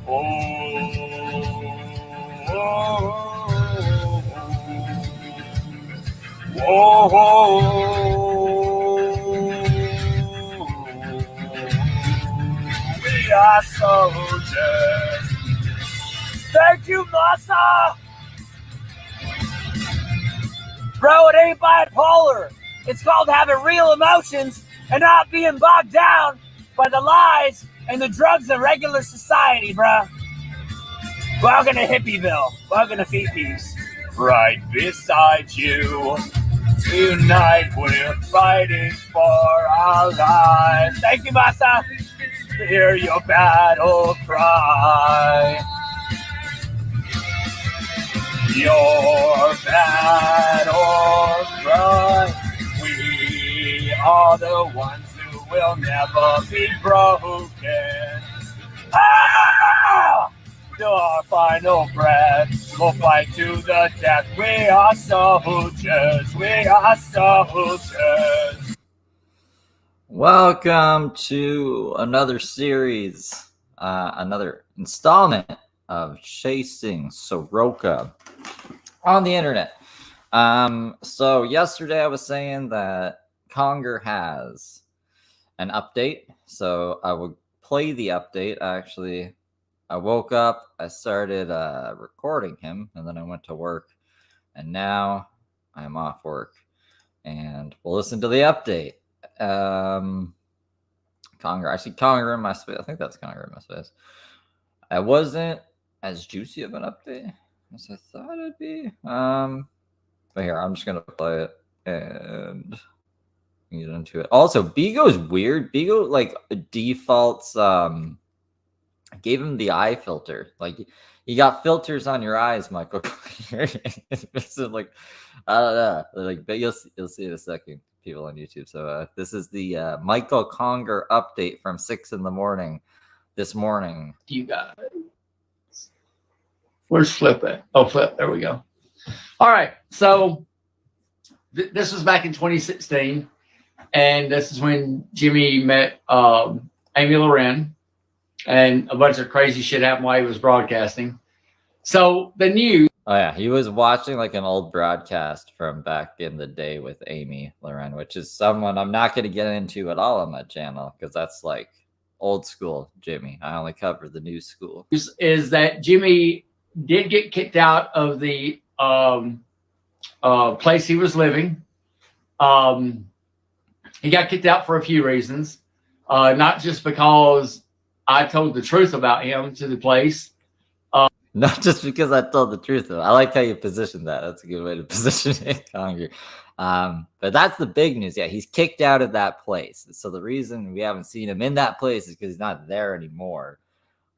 We are soldiers. Thank you, Massa. Bro, it ain't bipolar. It's called having real emotions and not being bogged down by the lies and the drugs of regular society, bro. Welcome to Hippieville. Welcome to Fifi's. Right beside you. Tonight we're fighting for our lives. Thank you, Massa. To hear your battle cry. Your battle cry. We are the ones who will never be broken. Ah! To our final breath, we'll fight to the death. We are soldiers. We are soldiers. Welcome to another series, another installment of Chasing Saroka on the internet. So yesterday I was saying that Conger has an update, so I will play the update. I woke up, I started recording him, and then I went to work, and now I'm off work, and we'll listen to the update. Conger. I see Conger in my space. I think that's Conger in my space. I wasn't as juicy of an update as I thought it'd be. But here, I'm just gonna play it and get into it. Also, Bigo's weird. Bigo like defaults gave him the eye filter. Like you got filters on your eyes, Michael. It's like I don't know. Like, but you'll see in a second, people on YouTube. So this is the Michael Conger update from 6 a.m. this morning. You got it. Where's Flip at? Oh, Flip. There we go. All right. So this was back in 2016, and this is when Jimmy met Amy Loren, and a bunch of crazy shit happened while he was broadcasting. So the news. Oh yeah, he was watching like an old broadcast from back in the day with Amy Loren, which is someone I'm not going to get into at all on my channel because that's like old school Jimmy. I only cover the new school. Is that Jimmy did get kicked out of the place he was living. He got kicked out for a few reasons, not just because I told the truth about him to the place. Not just because I told the truth, though. I like how you positioned that. That's a good way to position it, Conger. But that's the big news. Yeah, he's kicked out of that place. So the reason we haven't seen him in that place is because he's not there anymore.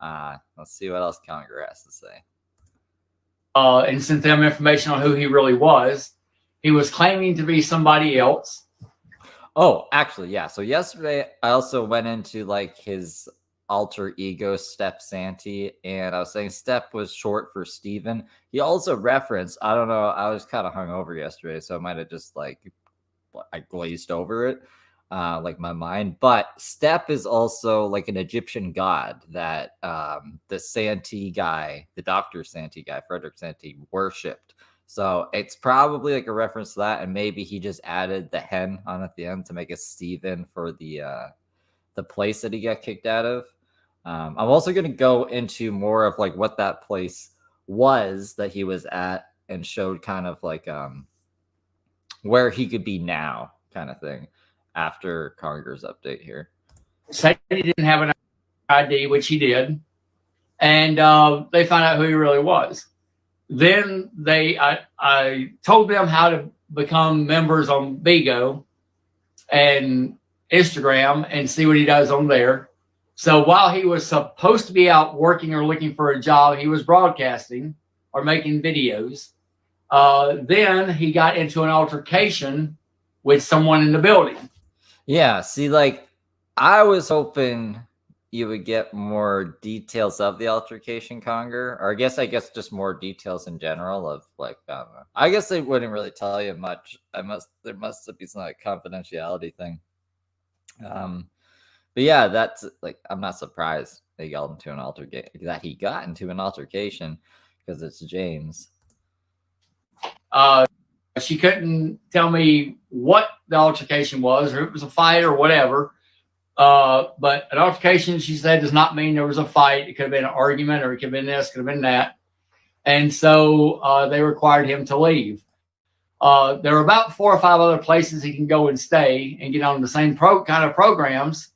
Let's see what else Conger has to say. And sent them information on who he really was. He was claiming to be somebody else. Oh, actually, yeah. So yesterday, I also went into like his alter ego Step Santee, and I was saying Step was short for Steven. He also referenced, I don't know, I was kind of hungover yesterday, so I might have just like I glazed over it, like my mind. But Step is also like an Egyptian god that the Santee guy, the Dr. Santee guy, Frederick Santee, worshipped. So it's probably like a reference to that, and maybe he just added the hen on at the end to make it Steven for the place that he got kicked out of. I'm also going to go into more of like what that place was that he was at and showed kind of like where he could be now kind of thing after Conger's update here. Said he didn't have an ID, which he did. And they found out who he really was. Then I told them how to become members on Bigo and Instagram and see what he does on there. So while he was supposed to be out working or looking for a job, he was broadcasting or making videos. Then he got into an altercation with someone in the building. Yeah, see, like I was hoping you would get more details of the altercation, Conger, or I guess just more details in general of like I don't know. I guess they wouldn't really tell you much. There must be some like confidentiality thing. But yeah, that's like I'm not surprised they got into an altercation because it's James. She couldn't tell me what the altercation was, or it was a fight or whatever. But an altercation, she said, does not mean there was a fight. It could have been an argument, or it could have been this, could have been that. And so they required him to leave. There are about 4 or 5 other places he can go and stay and get on the same kind of programs.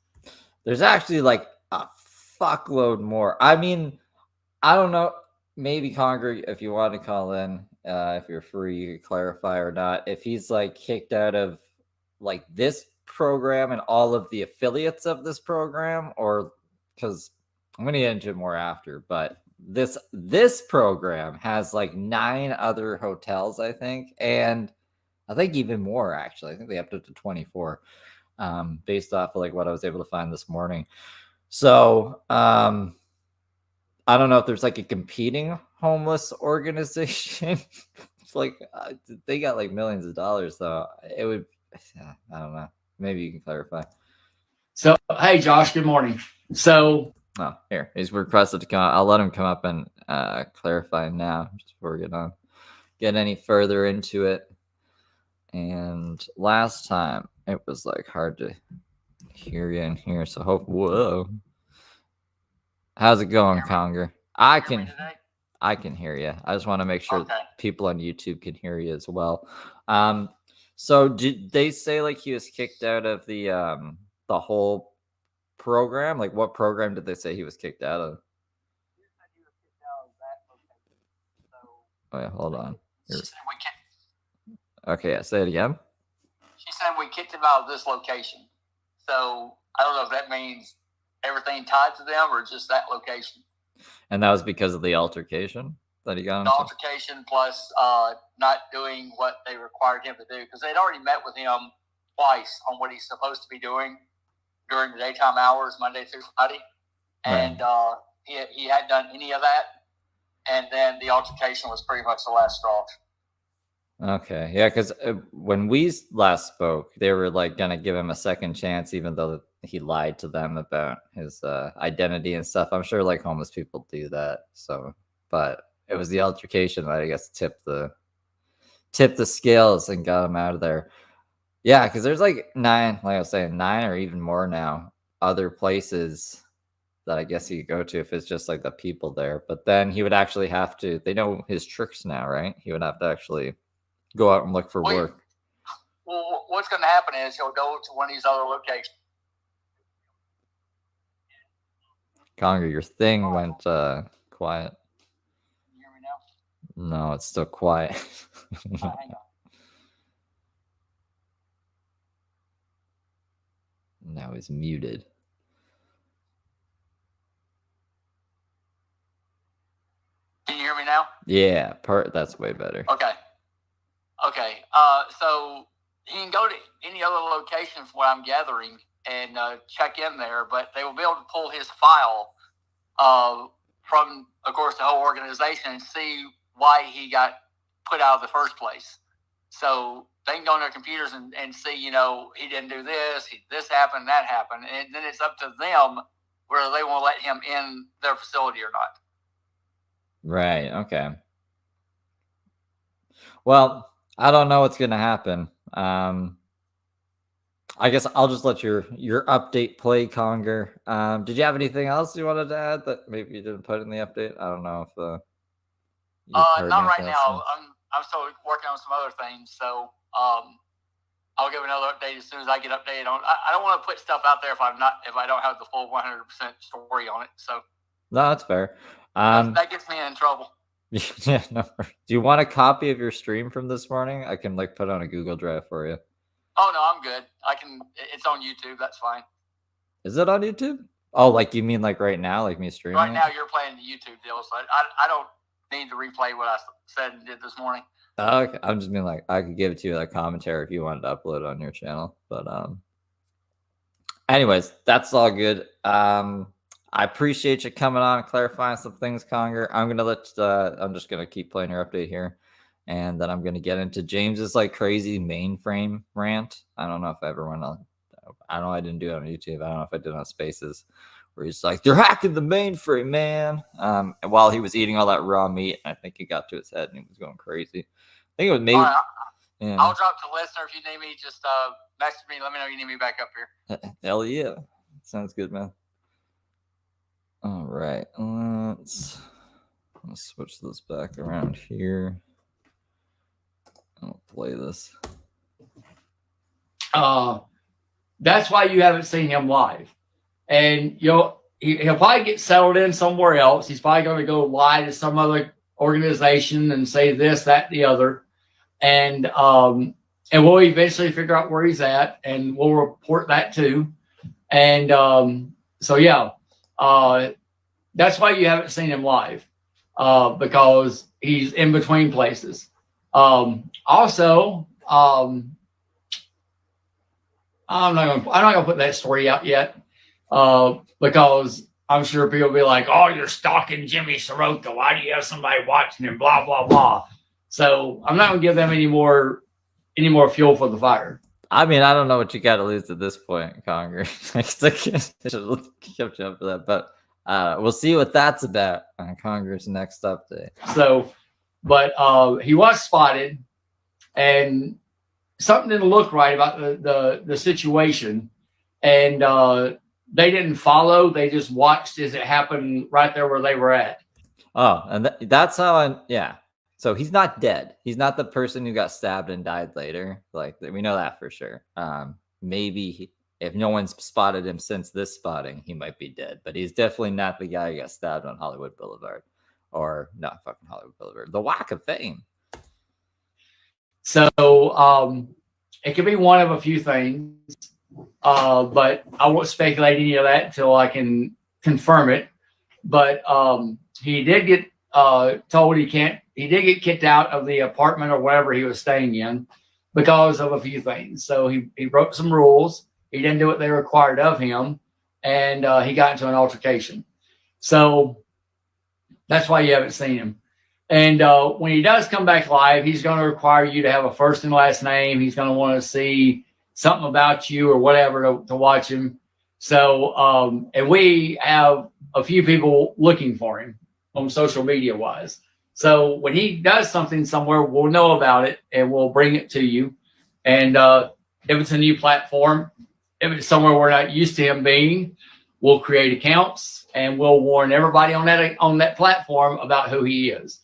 There's actually like a fuckload more. I mean, I don't know. Maybe Conger, if you want to call in, if you're free, you could clarify or not. If he's like kicked out of like this program and all of the affiliates of this program, or because I'm going to get into it more after, but this program has like 9 other hotels, I think, and I think even more actually. I think they have up to 24, based off of like what I was able to find this morning. So I don't know if there's like a competing homeless organization. It's like they got like millions of dollars, though. It would, I don't know. Maybe you can clarify. So, hey, Josh, good morning. So, here he's requested to come. I'll let him come up and clarify now, just before we get any further into it. And last time it was like hard to hear you in here, so whoa. How's it going, Conger? I can hear you. I just want to make sure people on YouTube can hear you as well. So did they say like he was kicked out of the whole program? Like what program did they say he was kicked out of? Oh yeah, hold on. Okay, yeah, say it again. She said we kicked him out of this location. So I don't know if that means everything tied to them or just that location. And that was because of the altercation that he got into? The altercation plus not doing what they required him to do, because they'd already met with him twice on what he's supposed to be doing during the daytime hours, Monday through Friday. And he hadn't done any of that. And then the altercation was pretty much the last straw. Okay, yeah, because when we last spoke, they were like gonna give him a second chance, even though he lied to them about his identity and stuff. I'm sure like homeless people do that. So, but it was the altercation that I guess tipped the scales and got him out of there. Yeah, because there's like 9, like I was saying, 9 or even more now, other places that I guess he could go to if it's just like the people there. But then he would actually have to. They know his tricks now, right? He would have to actually go out and look for work. Well, what's going to happen is he'll go to one of these other locations. Conger, your thing went quiet. Can you hear me now? No, it's still quiet. Hang on. Now he's muted. Can you hear me now? Yeah, that's way better. Okay. So he can go to any other location from what I'm gathering and check in there, but they will be able to pull his file from, of course, the whole organization and see why he got put out of the first place. So they can go on their computers and see, he didn't do this, this happened, that happened. And then it's up to them whether they want to let him in their facility or not. Right. Okay. Well, I don't know what's going to happen. I guess I'll just let your update play, Conger. Did you have anything else you wanted to add that maybe you didn't put in the update? I don't know if not right now. I'm still working on some other things, so I'll give another update as soon as I get updated on. I don't want to put stuff out there if I don't have the full 100% story on it. So no, that's fair. That gets me in trouble. Yeah, no. Do you want a copy of your stream from this morning? I can like put on a Google Drive for you. Oh no, I'm good. It's on YouTube. That's fine. Is it on YouTube? Oh, like you mean like right now, like me streaming? Right now, you're playing the YouTube deal, so I don't need to replay what I said and did this morning. Okay, I'm just being like I could give it to you like commentary if you wanted to upload it on your channel, but anyways, that's all good. I appreciate you coming on and clarifying some things, Conger. I'm just gonna keep playing your update here, and then I'm gonna get into James's like crazy mainframe rant. I don't know if everyone, I didn't do it on YouTube. I don't know if I did it on Spaces where he's like, they're hacking the mainframe, man. And while he was eating all that raw meat, I think it got to his head and he was going crazy. I think it was maybe. All right, yeah. I'll drop to listener if you need me. Just message me. Let me know you need me back up here. Hell yeah. Sounds good, man. All right. Let's switch this back around here. I'll play this. That's why you haven't seen him live. And he'll probably get settled in somewhere else. He's probably going to go lie to some other organization and say this, that, the other. And we'll eventually figure out where he's at, and we'll report that too. And so yeah, that's why you haven't seen him live, because he's in between places. Also, I'm not gonna put that story out yet, because I'm sure people will be like, "Oh, you're stalking Jimmy Saroka. Why do you have somebody watching him?" Blah blah blah. So I'm not gonna give them any more fuel for the fire. I mean, I don't know what you got to lose at this point, Conger. I should have kept you up for that, but we'll see what that's about on Conger's next update. So, but he was spotted, and something didn't look right about the situation, and they didn't follow. They just watched as it happened right there where they were at. Oh, and that's how yeah. So he's not dead. He's not the person who got stabbed and died later. Like, we know that for sure. Maybe if no one's spotted him since this spotting, he might be dead. But he's definitely not the guy who got stabbed on Hollywood Boulevard. Or not fucking Hollywood Boulevard. The Walk of Fame. So it could be one of a few things. But I won't speculate any of that until I can confirm it. But he did get told he did get kicked out of the apartment or wherever he was staying in because of a few things. So he broke some rules. He didn't do what they required of him, and he got into an altercation. So that's why you haven't seen him. And when he does come back live, he's going to require you to have a first and last name. He's going to want to see something about you or whatever to watch him. So, and we have a few people looking for him on social media wise. So when he does something somewhere, we'll know about it and we'll bring it to you. And if it's a new platform, if it's somewhere we're not used to him being, we'll create accounts and we'll warn everybody on that platform about who he is.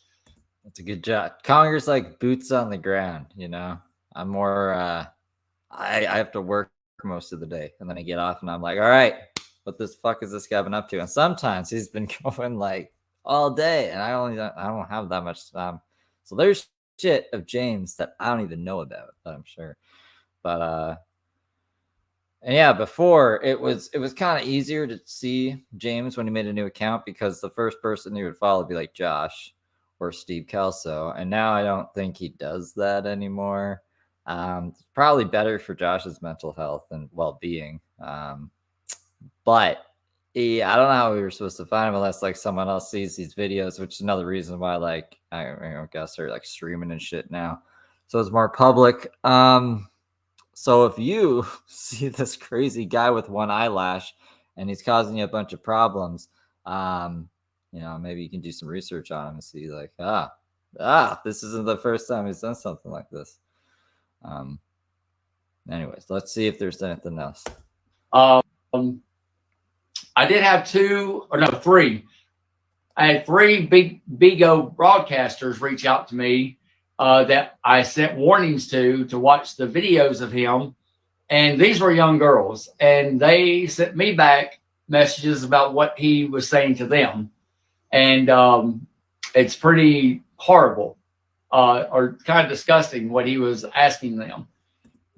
That's a good job. Conger's like boots on the ground, you know. I'm more I have to work most of the day, and then I get off and I'm like, all right, what the fuck is this guy been up to? And sometimes he's been going like all day, and I don't have that much time. So there's shit of James that I don't even know about, I'm sure. But and yeah, before it was kind of easier to see James when he made a new account, because the first person he would follow would be like Josh or Steve Kelso, and now I don't think he does that anymore. Probably better for Josh's mental health and well-being. But yeah, I don't know how we were supposed to find him unless like someone else sees these videos, which is another reason why like I guess they're like streaming and shit now, so it's more public. So if you see this crazy guy with one eyelash and he's causing you a bunch of problems, you know, maybe you can do some research on him and see like, this isn't the first time he's done something like this. Anyways, let's see if there's anything else. I did have three. I had three Bigo broadcasters reach out to me that I sent warnings to watch the videos of him. And these were young girls. And they sent me back messages about what he was saying to them. And it's pretty horrible or kind of disgusting what he was asking them.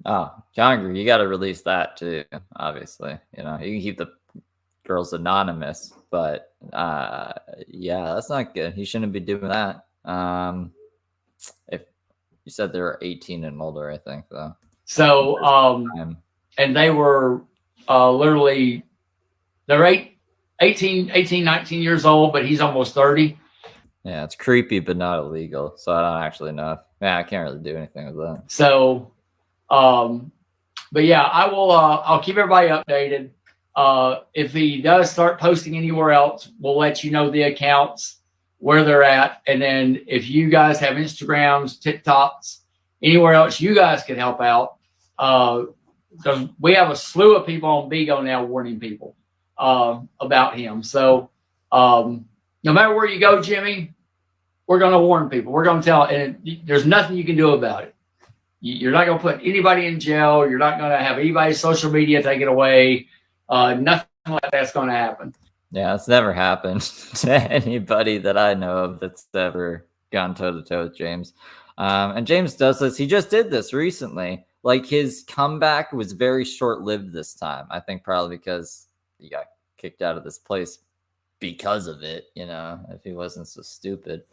Oh, Conger, you got to release that too, obviously. You know, you can keep the girls anonymous, but yeah, that's not good. You shouldn't be doing that. If you said they were 18 and older, I think, though. So, and they were literally, they're 18, 19 years old, but he's almost 30. Yeah, it's creepy, but not illegal. So I don't actually know. Yeah, I can't really do anything with that. So, but yeah, I will. I'll keep everybody updated. If he does start posting anywhere else, we'll let you know the accounts, where they're at. And then if you guys have Instagrams, TikToks, anywhere else you guys can help out, because we have a slew of people on Bigo now warning people about him. So no matter where you go, Jimmy, we're going to warn people. We're going to tell, and there's nothing you can do about it. You're not going to put anybody in jail. You're not going to have anybody's social media taken away. Nothing like that's going to happen. Yeah, it's never happened to anybody that I know of that's ever gone toe to toe with James. And James does this. He just did this recently. Like, his comeback was very short lived this time. I think probably because he got kicked out of this place because of it. You know, if he wasn't so stupid.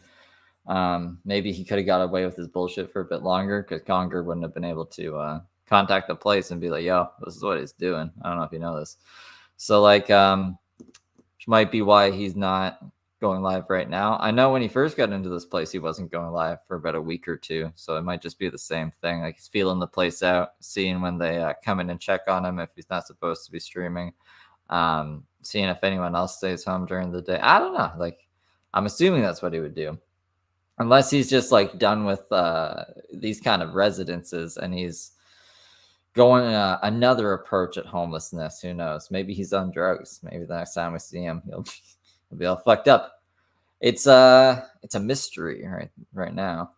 Maybe he could have got away with his bullshit for a bit longer because Conger wouldn't have been able to contact the place and be like, yo, this is what he's doing. I don't know if you know this. So, like, which might be why he's not going live right now. I know when he first got into this place, he wasn't going live for about a week or two. So it might just be the same thing. Like, he's feeling the place out, seeing when they come in and check on him if he's not supposed to be streaming, seeing if anyone else stays home during the day. I don't know. Like, I'm assuming that's what he would do. Unless he's just like done with these kind of residences and he's going another approach at homelessness. Who knows? Maybe he's on drugs. Maybe the next time we see him, he'll be all fucked up. It's a mystery right now.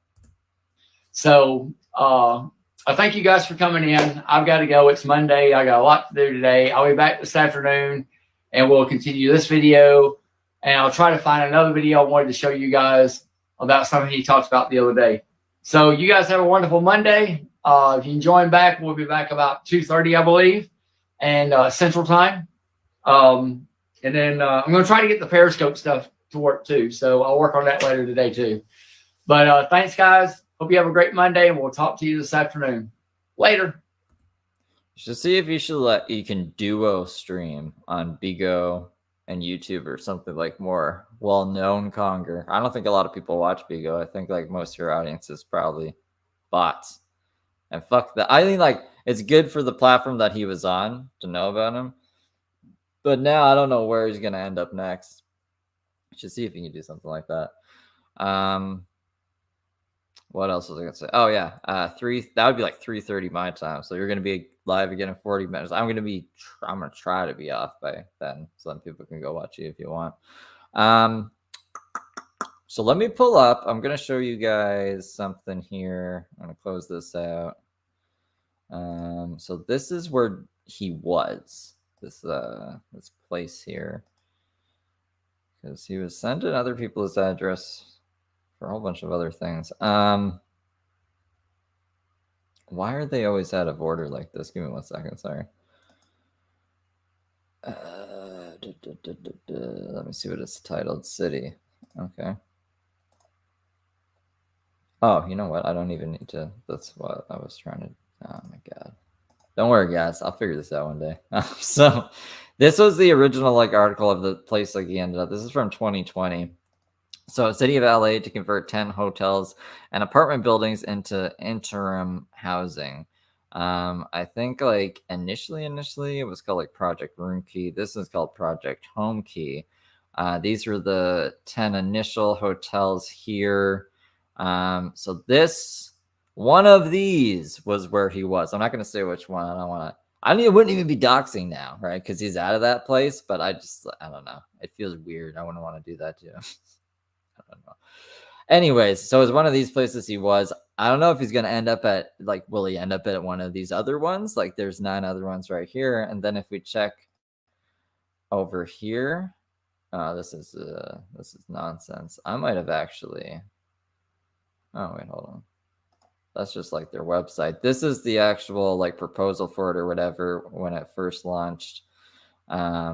So I thank you guys for coming in. I've got to go. It's Monday. I got a lot to do today. I'll be back this afternoon and we'll continue this video. And I'll try to find another video I wanted to show you guys about something he talked about the other day. So you guys have a wonderful Monday. If you can join back, we'll be back about 2:30, I believe, and Central Time. And then I'm going to try to get the Periscope stuff to work too. So I'll work on that later today too. But thanks, guys. Hope you have a great Monday, and we'll talk to you this afternoon. Later. You should see if you can duo stream on Bigo and YouTube or something like more well-known Conger. I don't think a lot of people watch Bigo. I think like most of your audience is probably bots. And fuck that. I think like it's good for the platform that he was on to know about him. But now I don't know where he's gonna end up next. You should see if you can do something like that. What else was I gonna say? Oh yeah, that would be like 3:30 my time. So you're gonna be live again in 40 minutes. I'm gonna try to be off by then, so then people can go watch you if you want. So let me pull up. I'm gonna show you guys something here. I'm gonna close this out. So this is where he was. This place here, because he was sending other people his address for a whole bunch of other things. Why are they always out of order like this? Give me 1 second. Sorry. Let me see what it's titled. City. Okay. Oh, you know what? I don't even need to. That's what I was trying to. Oh my god. Don't worry, guys. I'll figure this out one day. So this was the original like article of the place like he ended up. This is from 2020. So City of LA to convert 10 hotels and apartment buildings into interim housing. I think like initially it was called like Project Room Key. This is called Project Home Key. These were the 10 initial hotels here. So this one of these was where he was. I'm not going to say which one. It wouldn't even be doxing now, right? Because he's out of that place. But I don't know. It feels weird. I wouldn't want to do that to him. I don't know. Anyways, so it's one of these places he was. I don't know if he's going to end up at, like, will he end up at one of these other ones? Like, there's 9 other ones right here. And then if we check over here, this is nonsense. I might have actually, oh, wait, hold on. That's just like their website. This is the actual like proposal for it or whatever when it first launched. I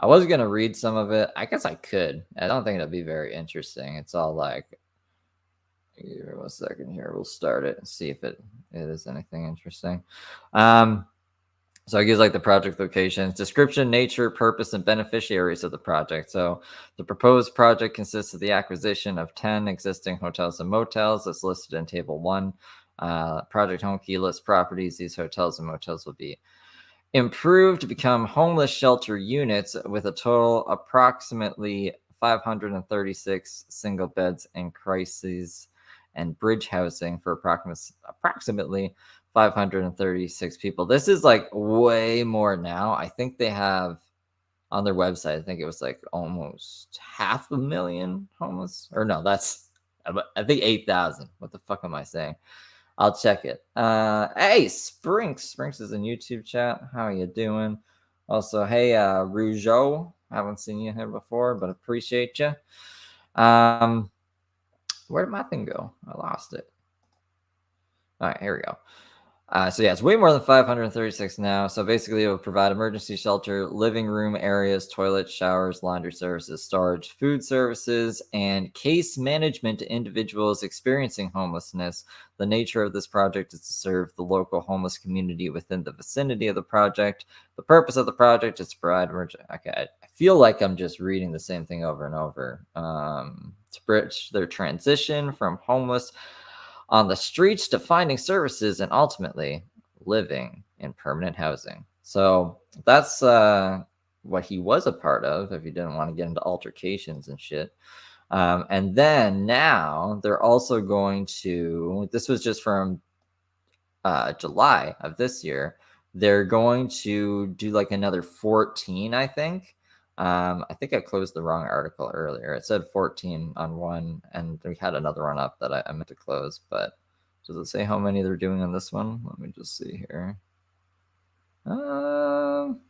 was going to read some of it. I guess I could. I don't think it'll be very interesting. It's all like, give me 1 second here. We'll start it and see if it is anything interesting. So it gives like the project locations, description, nature, purpose, and beneficiaries of the project. So the proposed project consists of the acquisition of 10 existing hotels and motels that's listed in Table 1. Project Home Key lists properties these hotels and motels will be improved to become homeless shelter units with a total approximately 536 single beds and crises and bridge housing for approximately 536 people. This is like way more now. I think they have on their website, I think it was like almost 500,000 homeless. Or no, that's, I think 8,000. What the fuck am I saying? I'll check it. Hey, Sprinks is in YouTube chat. How are you doing? Also, hey, Rougeau. Haven't seen you here before, but appreciate you. Where did my thing go? I lost it. All right, here we go. So yeah, it's way more than 536 now. So basically, it will provide emergency shelter, living room areas, toilets, showers, laundry services, storage, food services, and case management to individuals experiencing homelessness. The nature of this project is to serve the local homeless community within the vicinity of the project. The purpose of the project is to provide emergency. Okay, I feel like I'm just reading the same thing over and over. To bridge their transition from homeless on the streets to finding services and ultimately living in permanent housing. So that's what he was a part of if he didn't want to get into altercations and shit. And then now they're also going to, this was just from July of this year, they're going to do like another 14, I think. I think I closed the wrong article earlier. It said 14 on one, and we had another one up that I meant to close, but does it say how many they're doing on this one? Let me just see here. I don't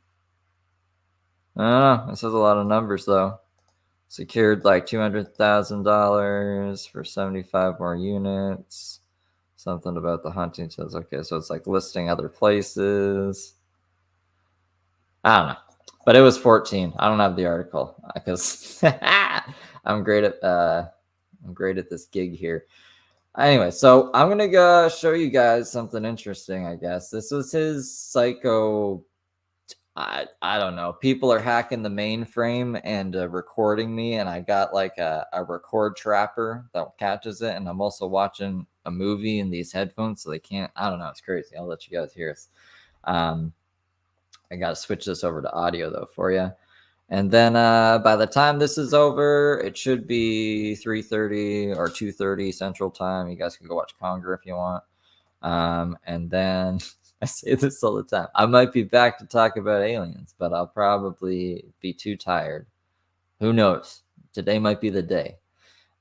know. It says a lot of numbers, though. Secured like $200,000 for 75 more units. Something about the hunting says, okay, so it's like listing other places. I don't know. But it was 14. I don't have the article because I'm great at this gig here. Anyway, so I'm gonna go show you guys something interesting. I guess this was his psycho. I don't know. People are hacking the mainframe and recording me, and I got like a record trapper that catches it. And I'm also watching a movie in these headphones, so they can't. I don't know. It's crazy. I'll let you guys hear it. I got to switch this over to audio, though, for you. And then by the time this is over, it should be 3:30 or 2:30 Central Time. You guys can go watch Conger if you want. And then I say this all the time. I might be back to talk about aliens, but I'll probably be too tired. Who knows? Today might be the day.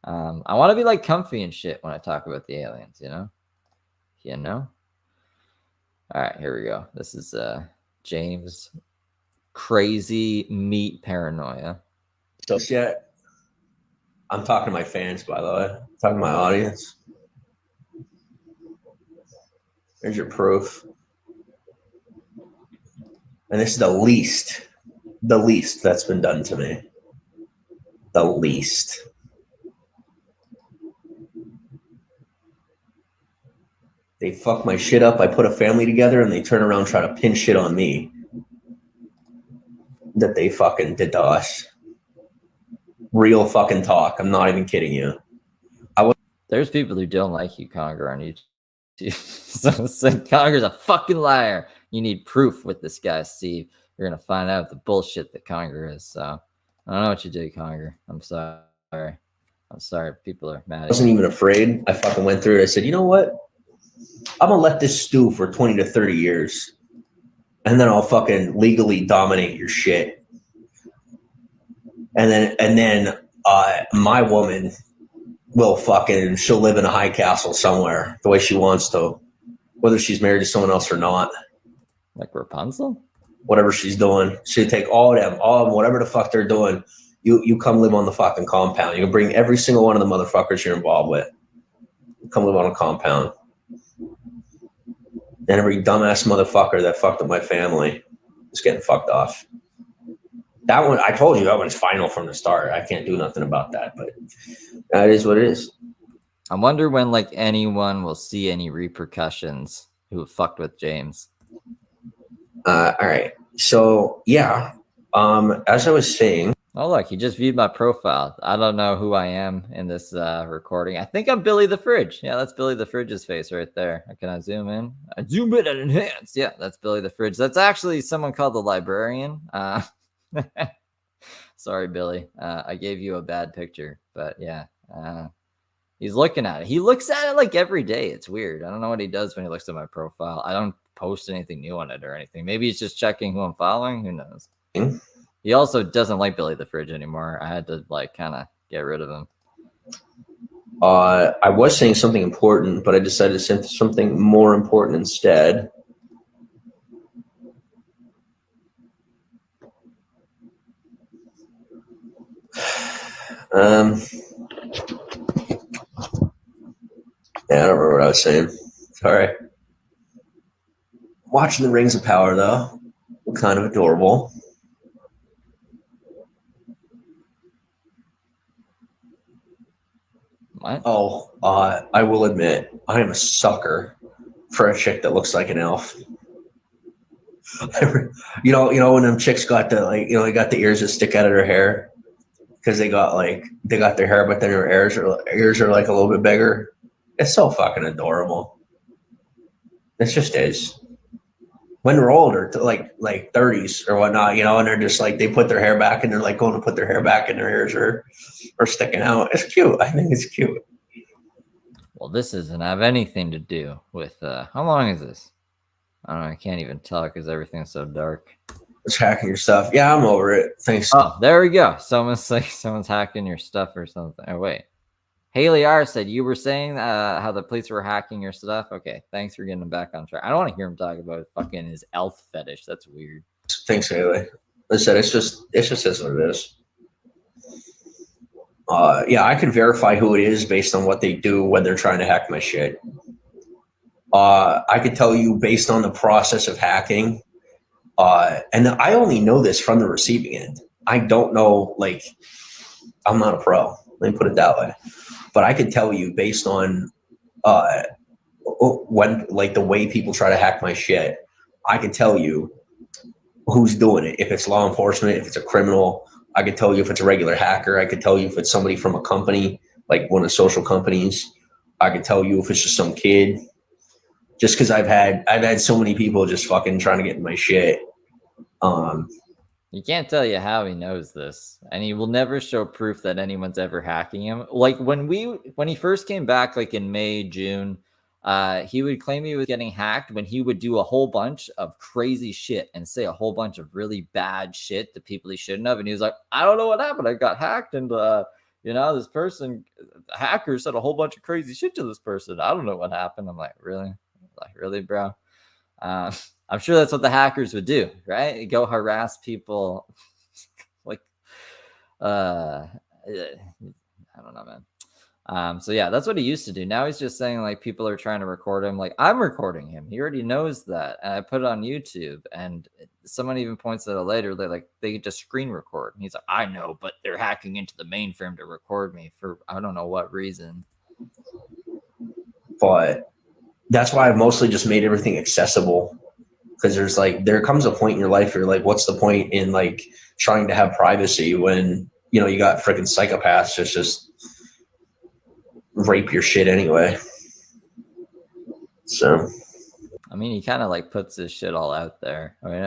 I want to be like comfy and shit when I talk about the aliens, you know? You know? All right, here we go. This is James Crazy Meat Paranoia. So shit. I'm talking to my fans, by the way. I'm talking to my audience. There's your proof. And this is the least that's been done to me. The least. They fuck my shit up. I put a family together and they turn around and try to pin shit on me that they fucking did to us. Real fucking talk. I'm not even kidding you. There's people who don't like you, Conger, on YouTube. So Conger's a fucking liar. You need proof with this guy, Steve. You're gonna find out the bullshit that Conger is. So I don't know what you did, Conger. I'm sorry. I'm sorry. People are mad. I wasn't even afraid. I fucking went through it. I said, you know what? I'm gonna let this stew for 20 to 30 years. And then I'll fucking legally dominate your shit. And then my woman will fucking, she'll live in a high castle somewhere the way she wants to, whether she's married to someone else or not. Like Rapunzel? Whatever she's doing. She'll take all of them, whatever the fuck they're doing. You come live on the fucking compound. You can bring every single one of the motherfuckers you're involved with. Come live on a compound. And every dumbass motherfucker that fucked up my family is getting fucked off. That one, I told you that one's final from the start. I can't do nothing about that, but that is what it is. I wonder when like anyone will see any repercussions who have fucked with James. All right. So yeah, as I was saying, Oh, look, he just viewed my profile. I don't know who I am in this recording. I think I'm Billy the Fridge. Yeah, that's Billy the Fridge's face right there. Can I zoom in? I zoom in and enhance. Yeah, that's Billy the Fridge. That's actually someone called the Librarian. Sorry, Billy. I gave you a bad picture, but yeah. He's looking at it. He looks at it like every day. It's weird. I don't know what he does when he looks at my profile. I don't post anything new on it or anything. Maybe he's just checking who I'm following. Who knows? He also doesn't like Billy the Fridge anymore. I had to like kind of get rid of him. I was saying something important, but I decided to say something more important instead. Yeah, I don't remember what I was saying. Sorry. Watching the Rings of Power, though. Kind of adorable. What? Oh, I will admit, I am a sucker for a chick that looks like an elf. you know when them chicks got the they got the ears that stick out of their hair because they got their hair, but then their ears are like a little bit bigger. It's so fucking adorable. It just is. When they're older, like 30s or whatnot, and they're just like they put their hair back and they're like going to put their hair back and their ears are sticking out. It's cute. I think it's cute. Well, this doesn't have anything to do with how long is this? I don't know. I can't even tell because everything's so dark. It's hacking your stuff. Yeah, I'm over it. Thanks. Oh, there we go. Someone's hacking your stuff or something. Oh, wait. Haley R said you were saying how the police were hacking your stuff. Okay, thanks for getting him back on track. I don't want to hear him talk about fucking his elf fetish. That's weird. Thanks, Haley. I said it's just is what it is. Yeah, I can verify who it is based on what they do when they're trying to hack my shit. I could tell you based on the process of hacking, and I only know this from the receiving end. I don't know, I'm not a pro. Let me put it that way. But I could tell you based on when the way people try to hack my shit, I could tell you who's doing it. If it's law enforcement, if it's a criminal, I could tell you if it's a regular hacker. I could tell you if it's somebody from a company, like one of the social companies. I could tell you if it's just some kid. Just because I've had so many people just fucking trying to get in my shit. You can't tell you how he knows this, and he will never show proof that anyone's ever hacking him. Like when he first came back, like in May, June, he would claim he was getting hacked when he would do a whole bunch of crazy shit and say a whole bunch of really bad shit to people he shouldn't have. And he was like, I don't know what happened. I got hacked, and this person, the hacker said a whole bunch of crazy shit to this person. I don't know what happened. I'm like, really? Like, really, bro? I'm sure that's what the hackers would do, right? Go harass people. I don't know, man. So yeah, that's what he used to do. Now he's just saying like people are trying to record him. Like I'm recording him. He already knows that. And I put it on YouTube, and someone even points out later, they just screen record. And he's like, I know, but they're hacking into the mainframe to record me for I don't know what reason. But that's why I've mostly just made everything accessible. Because there comes a point in your life where you're like, what's the point in trying to have privacy when you got freaking psychopaths just rape your shit anyway. So, I mean, he kind of puts his shit all out there. I mean,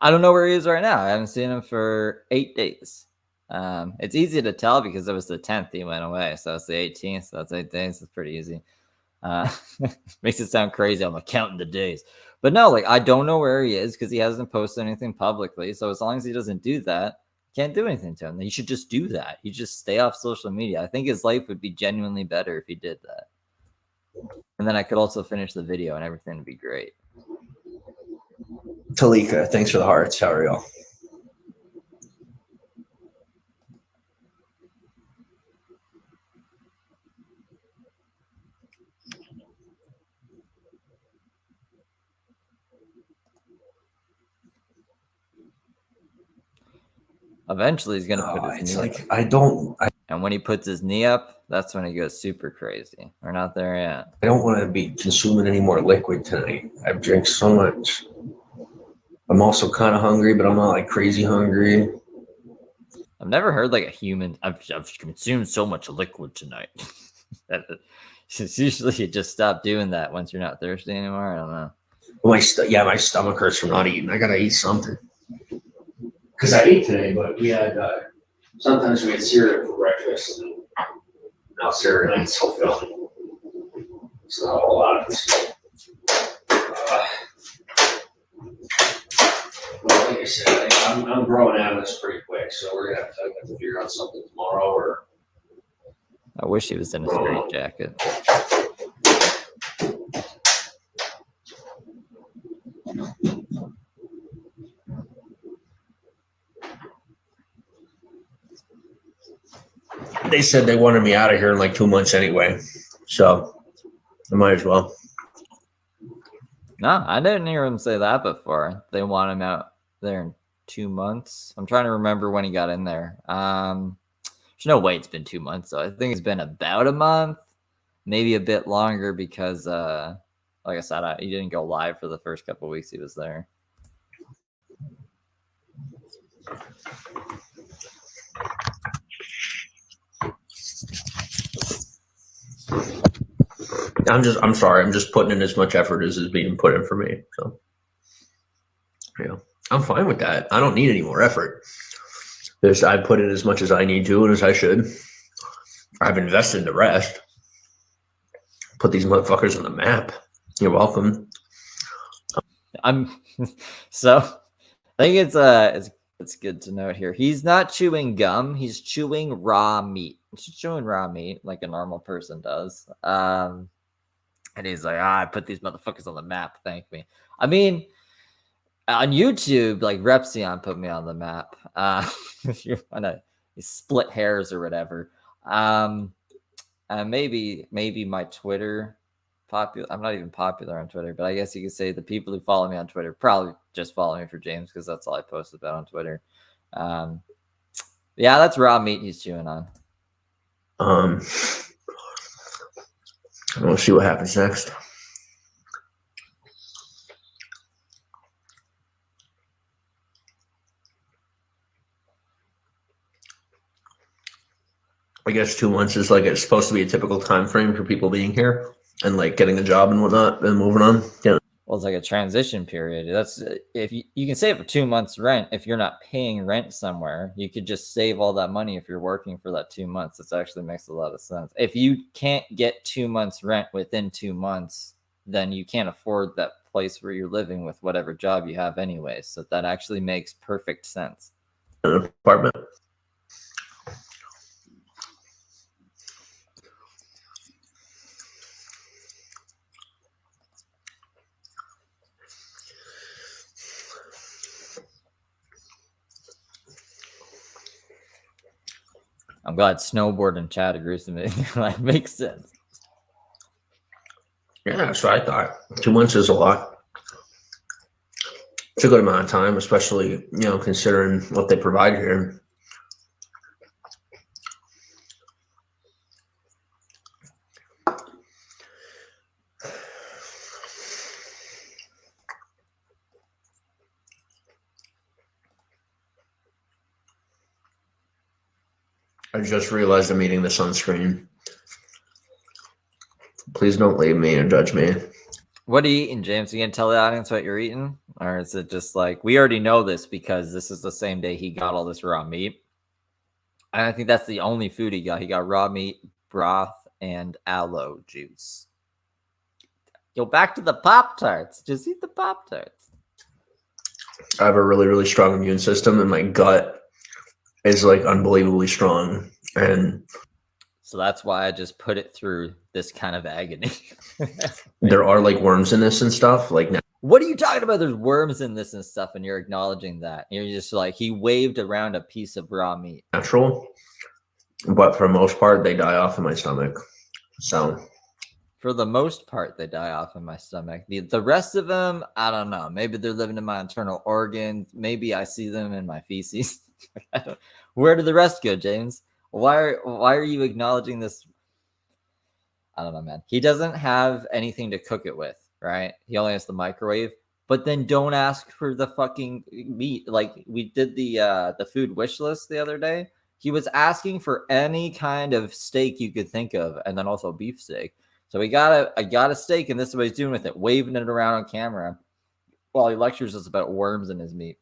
I don't know where he is right now. I haven't seen him for 8 days. It's easy to tell because it was the 10th he went away, so it's the 18th. So that's 8 days. It's pretty easy. Makes it sound crazy. I'm counting the days. But no, I don't know where he is because he hasn't posted anything publicly. So as long as he doesn't do that, can't do anything to him. He should just do that. He just stay off social media. I think his life would be genuinely better if he did that. And then I could also finish the video and everything would be great. Talika, thanks for the hearts. How are y'all? Eventually, he's going to put his knee up. And when he puts his knee up, that's when he goes super crazy. We're not there yet. I don't want to be consuming any more liquid tonight. I've drank so much. I'm also kind of hungry, but I'm not crazy hungry. I've never heard like a human. I've consumed so much liquid tonight. It's usually you just stop doing that once you're not thirsty anymore. I don't know. My stomach hurts from not eating. I gotta eat something. Because I ate today, but we had sometimes we had cereal for breakfast. And now cereal ain't so filling. It's not a whole lot of this. Well, like I said, I'm growing out of this pretty quick, so we're gonna have to figure out something tomorrow. Or I wish he was in a straight jacket. they said they wanted me out of here in like 2 months anyway, so I might as well. No, I didn't hear him say that before. They want him out there in 2 months. I'm trying to remember when he got in there. There's no way it's been 2 months, though. I think it's been about a month, maybe a bit longer because, like I said, he didn't go live for the first couple of weeks he was there. I'm sorry. I'm just putting in as much effort as is being put in for me. So, yeah, I'm fine with that. I don't need any more effort. I put in as much as I need to and as I should. I've invested in the rest. Put these motherfuckers on the map. You're welcome. So I think it's good to note here. He's not chewing gum. He's chewing raw meat. He's chewing raw meat like a normal person does. And he's like, I put these motherfuckers on the map. Thank me. I mean, on YouTube, like Repsion put me on the map. If you want to split hairs or whatever. And maybe my Twitter popular. I'm not even popular on Twitter, but I guess you could say the people who follow me on Twitter probably just follow me for James because that's all I post about on Twitter. Yeah, that's raw meat he's chewing on. We'll see what happens next. I guess 2 months is like it's supposed to be a typical time frame for people being here and like getting a job and whatnot and moving on. Yeah. Well, it's like a transition period. That's if you can save for 2 months rent if you're not paying rent somewhere. You could just save all that money if you're working for that 2 months. This actually makes a lot of sense. If you can't get 2 months rent within 2 months, then you can't afford that place where you're living with whatever job you have anyway. So that actually makes perfect sense. An apartment. I'm glad Snowboard and Chad agrees to me. That makes sense. Yeah, that's what I thought. 2 months is a lot. It's a good amount of time, especially, considering what they provide here. I just realized I'm eating the sunscreen. Please don't leave me and judge me. What are you eating, James? You gonna tell the audience what you're eating? Or is it just like, we already know this because this is the same day he got all this raw meat? And I think that's the only food he got. He got raw meat, broth, and aloe juice. Go back to the Pop-Tarts. Just eat the Pop-Tarts. I have a really, really strong immune system, and my gut is like unbelievably strong. And so that's why I just put it through this kind of agony. There are like worms in this and stuff. Like, what are you talking about? There's worms in this and stuff, and you're acknowledging that. You're just like, he waved around a piece of raw meat. Natural, but for the most part, they die off in my stomach. So, for the most part, they die off in my stomach. The rest of them, I don't know. Maybe they're living in my internal organs. Maybe I see them in my feces. Where did the rest go, James? Why are you acknowledging this? I don't know, man. He doesn't have anything to cook it with, right? He only has the microwave. but then don't ask for the fucking meat. Like we did the food wish list the other day. He was asking for any kind of steak you could think of, and then also beef steak. So I got a steak, and this is what he's doing with it, waving it around on camera while he lectures us about worms in his meat.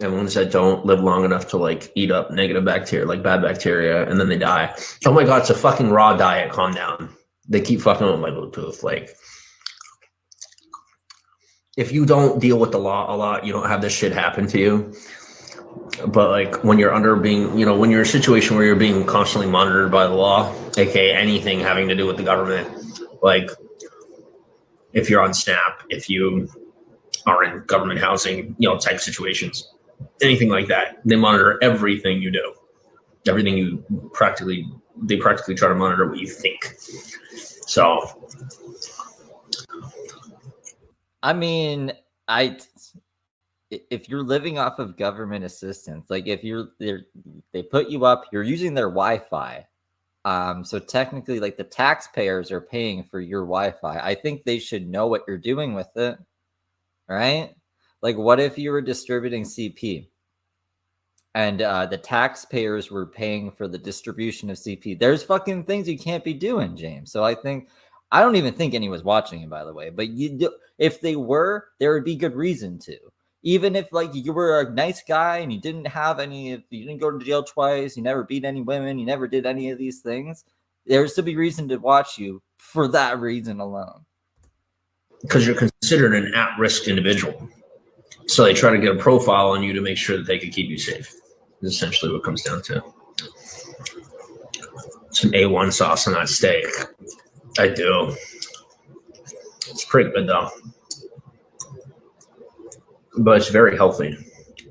And ones that don't live long enough to like eat up negative bacteria, like bad bacteria, and then they die. Oh my God, it's a fucking raw diet. Calm down. They keep fucking with my Bluetooth. Like, if you don't deal with the law a lot, you don't have this shit happen to you. But like when you're when you're in a situation where you're being constantly monitored by the law, aka anything having to do with the government, like if you're on SNAP, if you are in government housing, type situations, anything like that, they monitor everything you do. Everything they practically try to monitor what you think. So, I mean, if you're living off of government assistance, like if they put you up, you're using their Wi-Fi. So technically, like the taxpayers are paying for your Wi-Fi. I think they should know what you're doing with it, right? Like, what if you were distributing CP and the taxpayers were paying for the distribution of CP? There's fucking things you can't be doing, James. So I don't even think anyone was watching it, by the way. But if they were, there would be good reason to. Even if like you were a nice guy and you didn't go to jail twice, you never beat any women, you never did any of these things, there's to be reason to watch you for that reason alone. Because you're considered an at-risk individual. So they try to get a profile on you to make sure that they can keep you safe. Is essentially what it comes down to. Some A1 sauce on that steak. I do. It's pretty good though. But it's very healthy.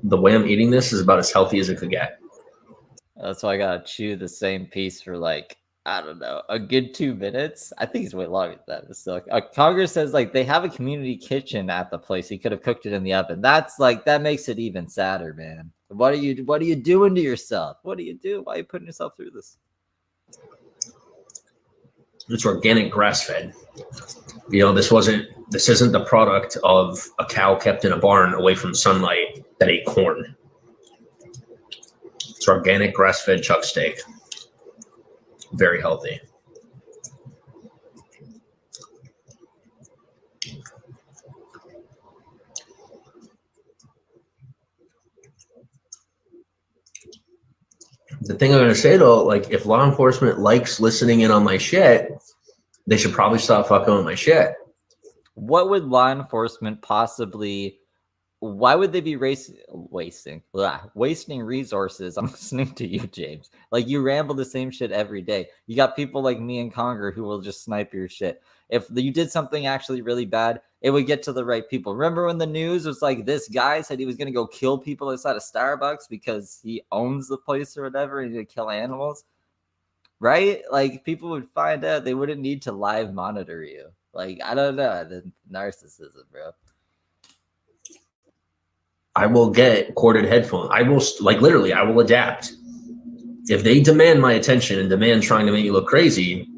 The way I'm eating this is about as healthy as it could get. That's why I gotta chew the same piece for like, I don't know, a good 2 minutes. I think it's way longer than that. So Conger says like they have a community kitchen at the place. He could have cooked it in the oven. That's like, that makes it even sadder, man. What are you doing to yourself? What do you do? Why are you putting yourself through this? It's organic grass-fed. This isn't the product of a cow kept in a barn away from sunlight that ate corn. It's organic grass-fed chuck steak. Very healthy. The thing I'm going to say though, like if law enforcement likes listening in on my shit, they should probably stop fucking with my shit. What would law enforcement possibly? Why would they be wasting resources? I'm listening to you, James. Like you ramble the same shit every day. You got people like me and Conger who will just snipe your shit. If you did something actually really bad, it would get to the right people. Remember when the news was like this guy said he was going to go kill people inside of Starbucks because he owns the place or whatever, and he's going to kill animals, right? Like people would find out. They wouldn't need to live monitor you. Like, I don't know, the narcissism, bro. I will get corded headphones. I will adapt. If they demand my attention and demand trying to make you look crazy,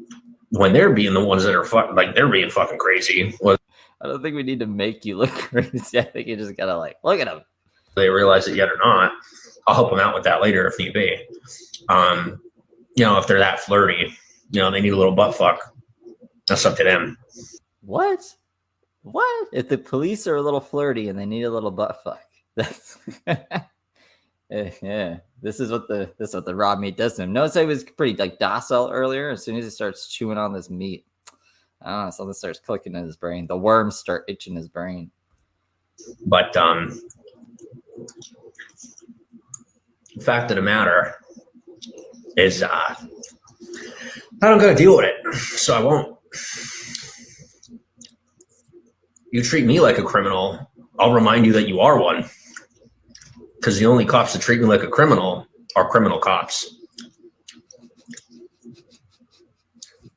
when they're being the ones that are they're being fucking crazy. I don't think we need to make you look crazy. I think you just gotta like, look at them. They realize it yet or not. I'll help them out with that later if need be. If they're that flirty, they need a little butt fuck. That's up to them. What? If the police are a little flirty and they need a little butt fuck, that's yeah. This is what the raw meat does to him. Notice he was pretty like docile earlier. As soon as he starts chewing on this meat, I don't know, something starts clicking in his brain. The worms start itching his brain. But the fact of the matter is, I don't gotta deal with it, so I won't. You treat me like a criminal, I'll remind you that you are one. Because the only cops that treat me like a criminal are criminal cops.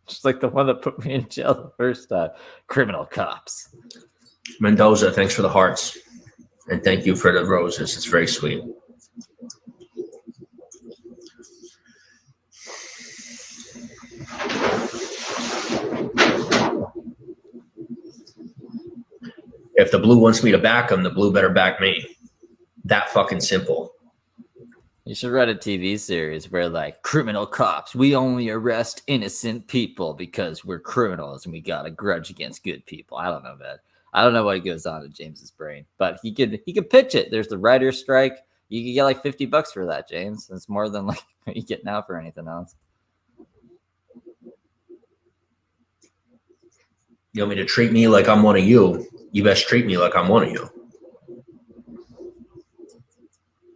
Just like the one that put me in jail the first time. Criminal cops. Mendoza, thanks for the hearts. And thank you for the roses. It's very sweet. If the blue wants me to back him, the blue better back me. That fucking simple. You should write a TV series where, like, criminal cops, we only arrest innocent people because we're criminals and we got a grudge against good people. I don't know, man. I don't know what goes on in James's brain, but he could pitch it. There's the writer's strike. You could get like $50 for that, James. It's more than like what you get now for anything else. You want me to treat me like I'm one of you? You best treat me like I'm one of you.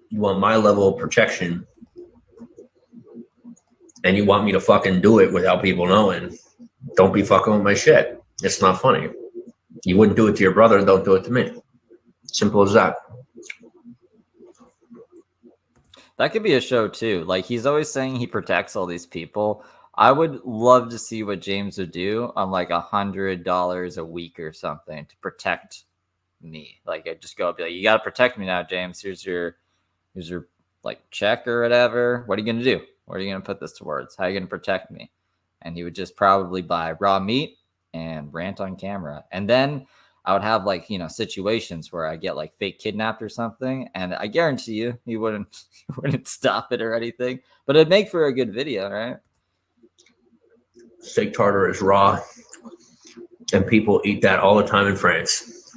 You want my level of protection, and you want me to fucking do it without people knowing. Don't be fucking with my shit. It's not funny. You wouldn't do it to your brother, don't do it to me. Simple as that. That could be a show too. Like, he's always saying he protects all these people. I would love to see what James would do on like $100 a week or something to protect me. Like, I'd just go up and be like, you got to protect me now, James. Here's your like check or whatever. What are you going to do? What are you going to put this towards? How are you going to protect me? And he would just probably buy raw meat and rant on camera. And then I would have like, you know, situations where I get like fake kidnapped or something. And I guarantee you, he wouldn't stop it or anything, but it'd make for a good video, right? Steak tartare is raw, and people eat that all the time in France.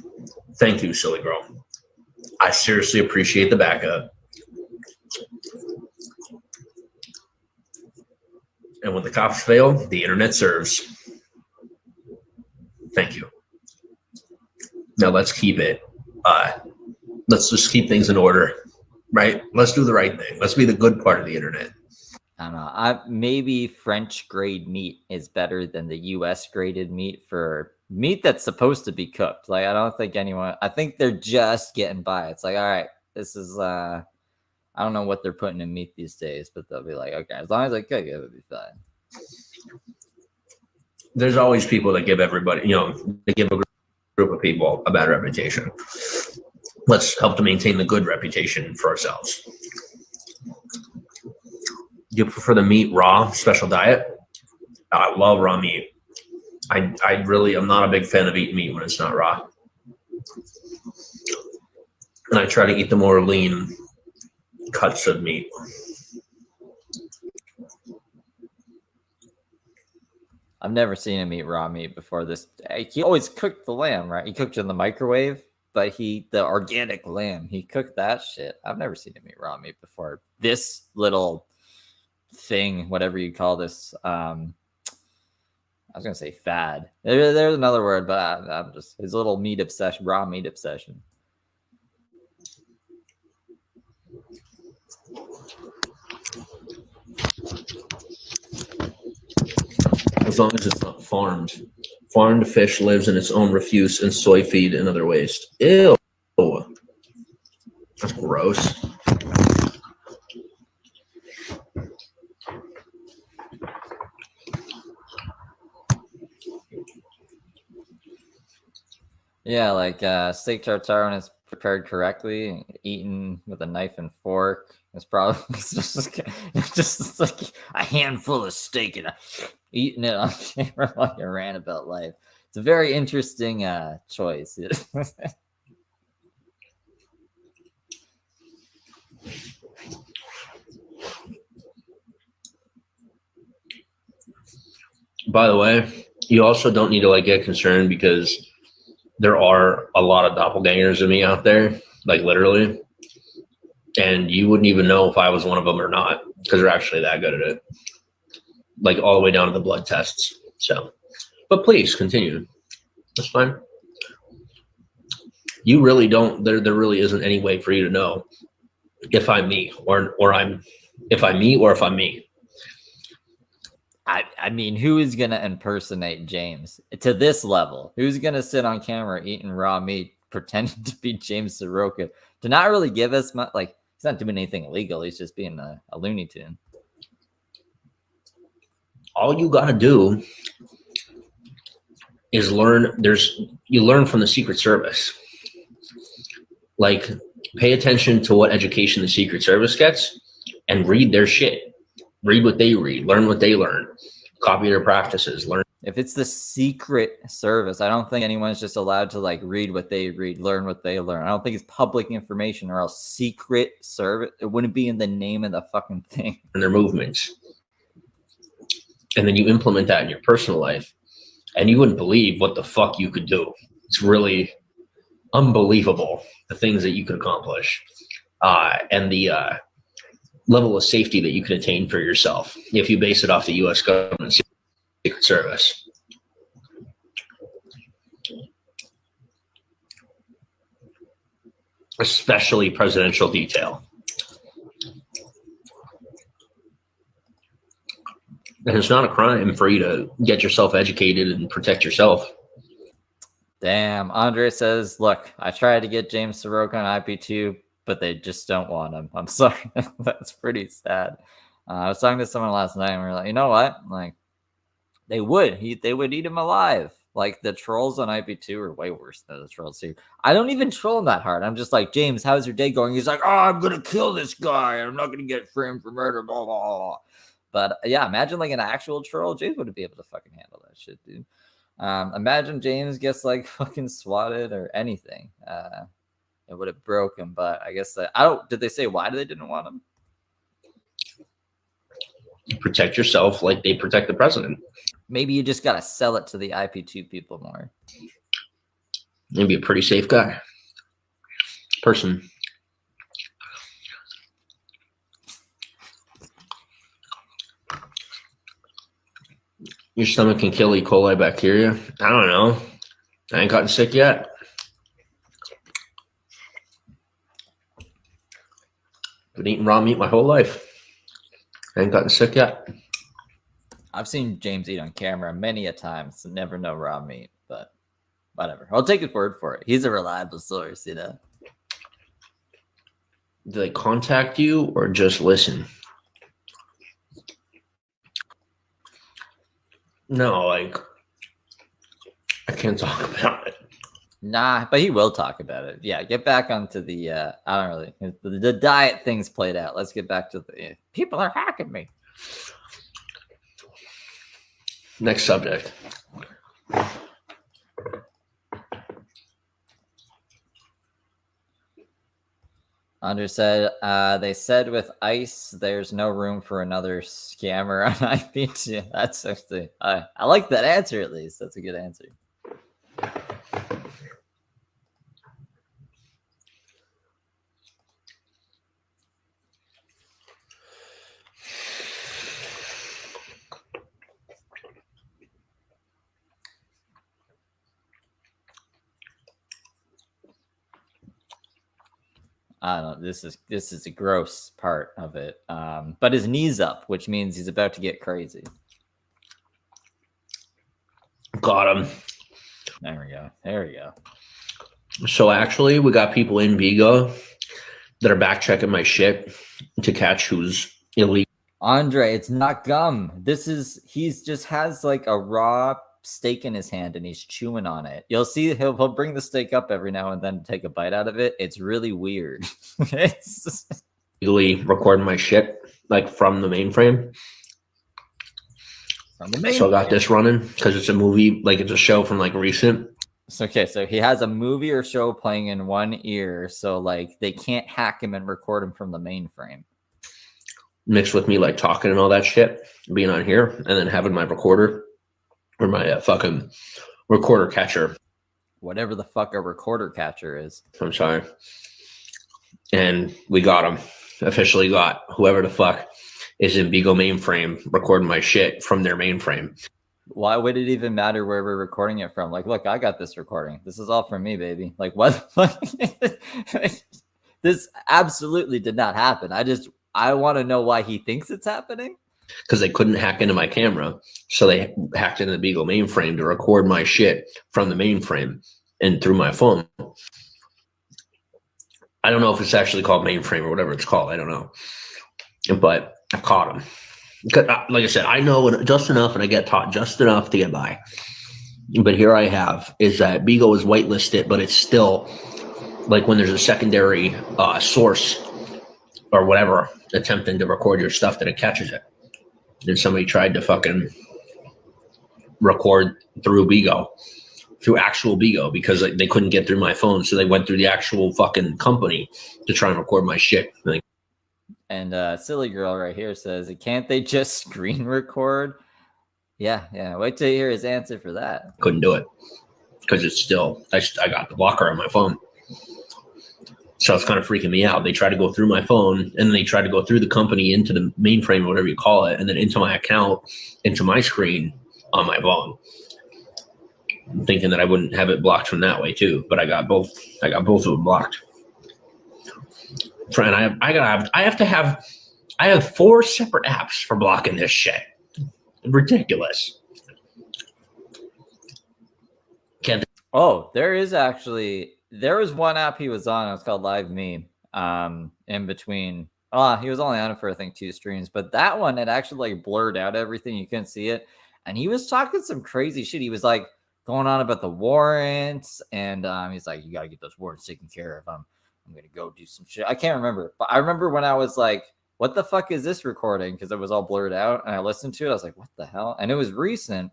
Thank you, silly girl. I seriously appreciate the backup. And when the cops fail, the internet serves. Thank you. Now let's keep it. Let's just keep things in order, right? Let's do the right thing. Let's be the good part of the internet. I don't know. Maybe French grade meat is better than the US graded meat for meat that's supposed to be cooked. Like, I don't think I think they're just getting by. It's like, all right, this is, I don't know what they're putting in meat these days, but they'll be like, okay, as long as I cook it, it'll be fine. There's always people that give everybody, they give a group of people a bad reputation. Let's help to maintain the good reputation for ourselves. You prefer the meat raw, special diet? I love raw meat. I'm not a big fan of eating meat when it's not raw. And I try to eat the more lean cuts of meat. I've never seen him eat raw meat before this. He always cooked the lamb, right? He cooked it in the microwave, but the organic lamb, he cooked that shit. I've never seen him eat raw meat before. This little thing, whatever you call this, I was gonna say fad. There's another word, but I'm just his little meat obsession, raw meat obsession. As long as it's not farmed. Farmed fish lives in its own refuse and soy feed and other waste. Ew. That's gross. Yeah, like steak tartare when it's prepared correctly, eaten with a knife and fork. It's probably just like a handful of steak and eating it on camera while you rant about life. It's a very interesting choice. By the way, you also don't need to get concerned because there are a lot of doppelgangers of me out there, like literally. And you wouldn't even know if I was one of them or not because they're actually that good at it. Like all the way down to the blood tests. So, but please continue. That's fine. You really don't, there really isn't any way for you to know if I'm me or if I'm me. I mean, who is going to impersonate James to this level? Who's going to sit on camera eating raw meat, pretending to be James Saroka, to not really give us much? Like, he's not doing anything illegal. He's just being a Looney Tune. All you got to do is learn. You learn from the Secret Service. Like, pay attention to what education the Secret Service gets and read their shit. Read what they read. Learn what they learn. Copy their practices. Learn If it's the secret service, I don't think anyone's just allowed to like read what they read, learn what they learn. I don't think it's public information, or else secret service. It wouldn't be in the name of the fucking thing. And their movements. And then you implement that in your personal life, and you wouldn't believe what the fuck you could do. It's really unbelievable, the things that you could accomplish, and the level of safety that you can attain for yourself if you base it off the U.S. government secret service. Especially presidential detail. And it's not a crime for you to get yourself educated and protect yourself. Damn. Andre says, look, I tried to get James Saroka on IP2, but they just don't want him. I'm sorry. That's pretty sad. I was talking to someone last night, and we were like, you know what? Like, they would eat him alive. Like, the trolls on IP2 are way worse than the trolls here. I don't even troll him that hard. I'm just like, James, how's your day going? He's like, oh, I'm going to kill this guy. I'm not going to get framed for murder, blah, blah, blah. But yeah, imagine like an actual troll. James wouldn't be able to fucking handle that shit, dude. Imagine James gets like fucking swatted or anything. It would have broke him. But I guess did they say why they didn't want him? Protect yourself like they protect the president. Maybe you just got to sell it to the IP2 people more. Maybe a pretty safe guy. Person. Your stomach can kill E. coli bacteria. I don't know. I ain't gotten sick yet. Been eating raw meat my whole life. I ain't gotten sick yet. I've seen James eat on camera many a time, so never know raw meat, but whatever. I'll take his word for it. He's a reliable source, you know. Do they contact you or just listen? No, like, I can't talk about it. Nah, but he will talk about it. Yeah, get back onto the, I don't really, the diet thing's played out. Let's get back to the, people are hacking me. Next subject. Andre said, they said with ICE, there's no room for another scammer on IP2. That's actually, I like that answer at least. That's a good answer. I don't know. This is a gross part of it. But his knee's up, which means he's about to get crazy. Got him. There we go. There we go. So actually, we got people in Vigo that are back checking my shit to catch who's illegal. Andre, it's not gum. He's just has like a raw steak in his hand and he's chewing on it. You'll see he'll bring the steak up every now and then to take a bite out of it. It's really weird. It's Legally recording my shit like from the mainframe. So I got this running because it's a movie, like it's a show from like recent. Okay, so he has a movie or show playing in one ear, so like they can't hack him and record him from the mainframe. Mixed with me like talking and all that shit, being on here, and then having my recorder or my fucking recorder catcher. Whatever the fuck a recorder catcher is. I'm sorry. And we got him. Officially got whoever the fuck is in Beagle mainframe recording my shit from their mainframe. Why would it even matter where we're recording it from? Like, look, I got this recording. This is all from me, baby. Like, what? This absolutely did not happen. I want to know why he thinks it's happening. Because they couldn't hack into my camera. So they hacked into the Beagle mainframe to record my shit from the mainframe and through my phone. I don't know if it's actually called mainframe or whatever it's called. I don't know. But I caught him. Like I said, I know just enough and I get taught just enough to get by. But here I have is that Beagle is whitelisted, but it's still like when there's a secondary source or whatever attempting to record your stuff that it catches it. And somebody tried to fucking record through Bigo, through actual Bigo, because they couldn't get through my phone. So they went through the actual fucking company to try and record my shit. And Silly Girl right here says, can't they just screen record? Yeah. Wait till you hear his answer for that. Couldn't do it because it's still, I got the blocker on my phone. So it's kind of freaking me out. They try to go through my phone, and then they try to go through the company into the mainframe or whatever you call it, and then into my account, into my screen on my phone. I'm thinking that I wouldn't have it blocked from that way too, but I got both. I got both of them blocked. And I have 4 separate apps for blocking this shit. Ridiculous. There was one app he was on. It was called Live Me. In between, he was only on it for I think 2 streams, but that one it actually like blurred out everything. You couldn't see it, and he was talking some crazy shit. He was like going on about the warrants, and he's like, "You got to get those warrants taken care of. I'm gonna go do some shit." I can't remember, but I remember when I was like, "What the fuck is this recording?" Because it was all blurred out, and I listened to it. I was like, "What the hell?" And it was recent.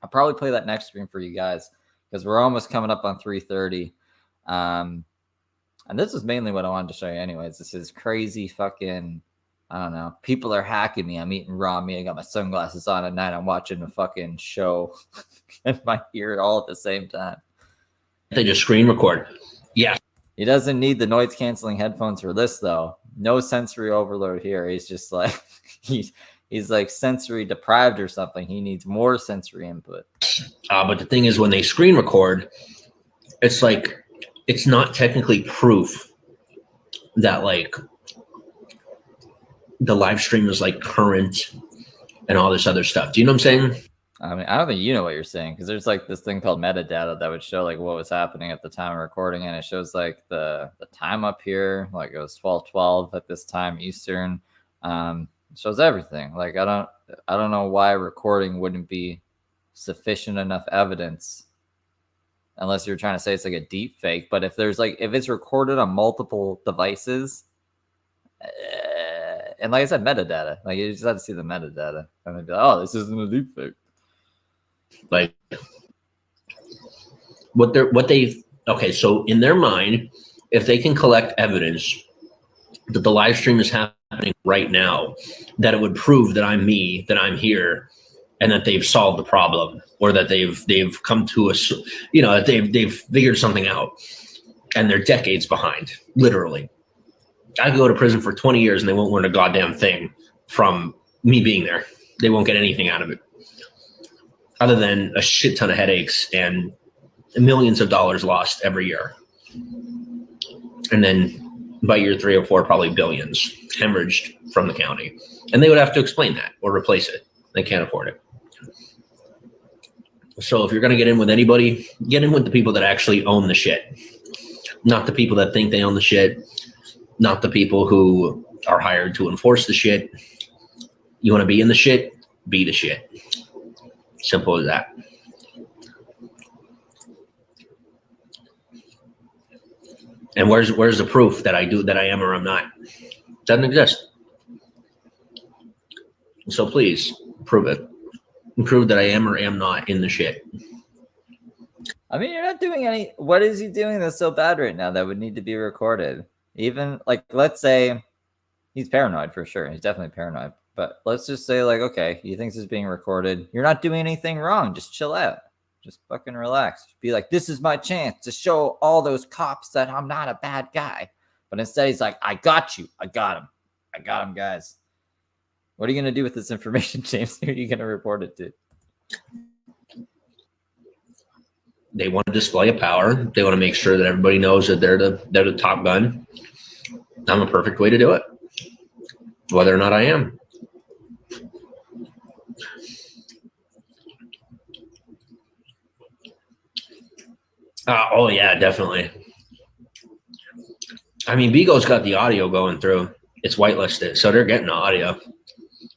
I'll probably play that next stream for you guys because we're almost coming up on 3:30. And this is mainly what I wanted to show you anyways. This is crazy fucking, I don't know. People are hacking me. I'm eating raw meat. I got my sunglasses on at night. I'm watching a fucking show and my ear all at the same time. They just screen record. Yeah. He doesn't need the noise canceling headphones for this though. No sensory overload here. He's just like, he's like sensory deprived or something. He needs more sensory input. But the thing is, when they screen record, it's like, it's not technically proof that like the live stream is like current and all this other stuff. Do you know what I'm saying? I mean, I don't think you know what you're saying, because there's like this thing called metadata that would show like what was happening at the time of recording, and it shows like the time up here, like it was 12:12 at this time Eastern. It shows everything. Like I don't know why recording wouldn't be sufficient enough evidence. Unless you're trying to say it's like a deep fake, but if it's recorded on multiple devices, and like I said, metadata, like you just have to see the metadata, and they'd be like, "Oh, this isn't a deep fake." Like okay, so in their mind, if they can collect evidence that the live stream is happening right now, that it would prove that I'm me, that I'm here, and that they've solved the problem, or that they've come to us, that they've figured something out, and they're decades behind, literally. I could go to prison for 20 years and they won't learn a goddamn thing from me being there. They won't get anything out of it, other than a shit ton of headaches and millions of dollars lost every year. And then by year 3 or 4, probably billions hemorrhaged from the county. And they would have to explain that or replace it. They can't afford it. So if you're going to get in with anybody, get in with the people that actually own the shit. Not the people that think they own the shit. Not the people who are hired to enforce the shit. You want to be in the shit? Be the shit. Simple as that. And where's the proof that I am or I'm not? Doesn't exist. So please prove it. Prove that I am or am not in the shit. I mean, you're not doing any. What is he doing that's so bad right now that would need to be recorded? Even like, let's say he's paranoid for sure. He's definitely paranoid. But let's just say, like, okay, he thinks it's being recorded. You're not doing anything wrong. Just chill out. Just fucking relax. Be like, this is my chance to show all those cops that I'm not a bad guy. But instead, he's like, I got you. I got him. I got him, guys. What are you going to do with this information, James? Who are you going to report it to? They want to display a power. They want to make sure that everybody knows that they're the top gun. I'm a perfect way to do it, whether or not I am. Oh yeah, definitely. I mean, Bigo's got the audio going through. It's whitelisted, so they're getting the audio,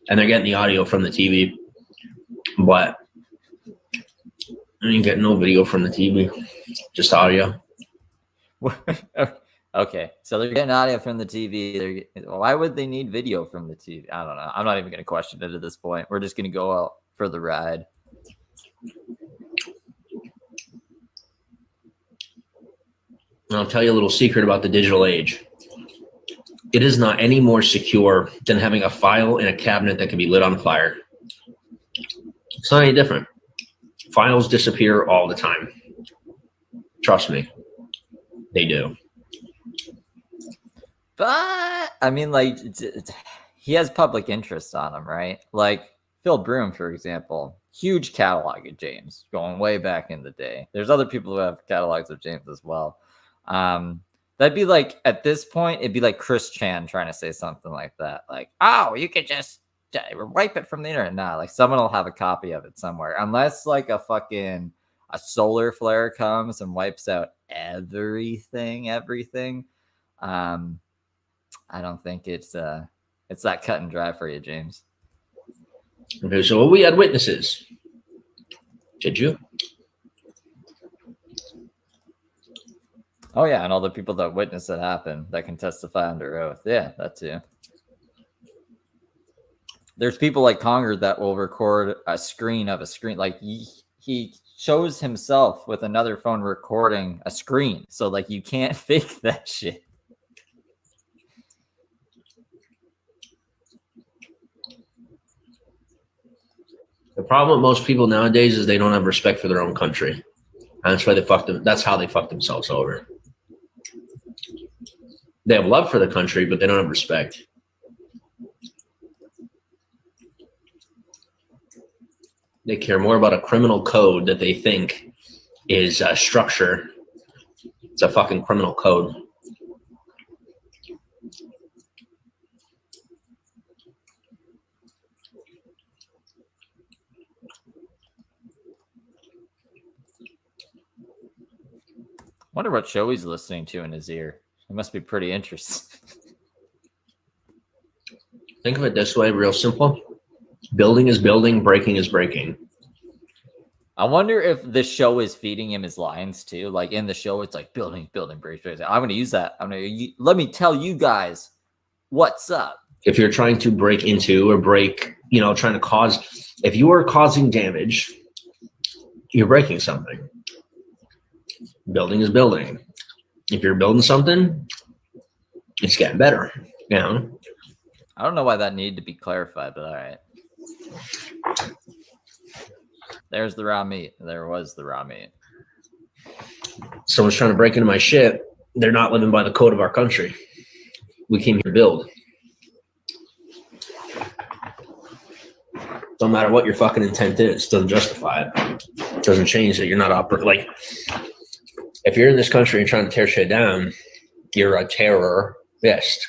and they're getting the audio from the TV. But I ain't getting no video from the TV, just audio. Okay, so they're getting audio from the TV. Why would they need video from the TV? I don't know. I'm not even going to question it at this point. We're just going to go out for the ride. And I'll tell you a little secret about the digital age. It is not any more secure than having a file in a cabinet that can be lit on fire. It's not any different. Files disappear all the time. Trust me, they do. But I mean, like, he has public interest on him, right? Like Phil Broom, for example, huge catalog of James going way back in the day. There's other people who have catalogs of James as well. That'd be like, at this point, it'd be like Chris Chan trying to say something like that. Like, oh, you could just wipe it from the internet. Nah, like someone will have a copy of it somewhere. Unless like a solar flare comes and wipes out everything. I don't think it's that cut and dry for you, James. Okay, so we had witnesses. Did you? Oh yeah, and all the people that witnessed it happen that can testify under oath. Yeah, that too. There's people like Conger that will record a screen of a screen. Like he shows himself with another phone recording a screen. So like you can't fake that shit. The problem with most people nowadays is they don't have respect for their own country. And that's why they fuck them. That's how they fuck themselves over. They have love for the country, but they don't have respect. They care more about a criminal code that they think is a structure. It's a fucking criminal code. Wonder what show he's listening to in his ear. It must be pretty interesting. Think of it this way, real simple. Building is building, breaking is breaking. I wonder if the show is feeding him his lines too. Like in the show, it's like building, breaking. I'm going to use that. Let me tell you guys what's up. If you're trying to break into or break, trying to cause, if you are causing damage, you're breaking something. Building is building. If you're building something, it's getting better. I don't know why that needed to be clarified, but all right. There's the raw meat. There was the raw meat. Someone's trying to break into my shit. They're not living by the code of our country. We came here to build. Don't matter what your fucking intent is. It doesn't justify it. It doesn't change that you're not operating. Like, if you're in this country and trying to tear shit down, you're a terrorist.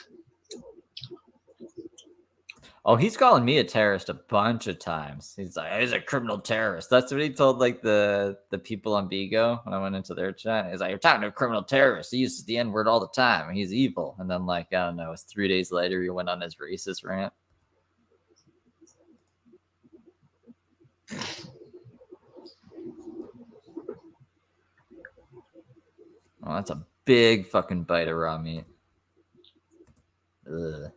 Oh, he's calling me a terrorist a bunch of times. He's like, he's a criminal terrorist. That's what he told like the people on Bigo when I went into their chat. He's like, you're talking to a criminal terrorist. He uses the N-word all the time. He's evil. And then like, I don't know, it's 3 days later, he went on his racist rant. Oh, that's a big fucking bite of raw meat. Ugh.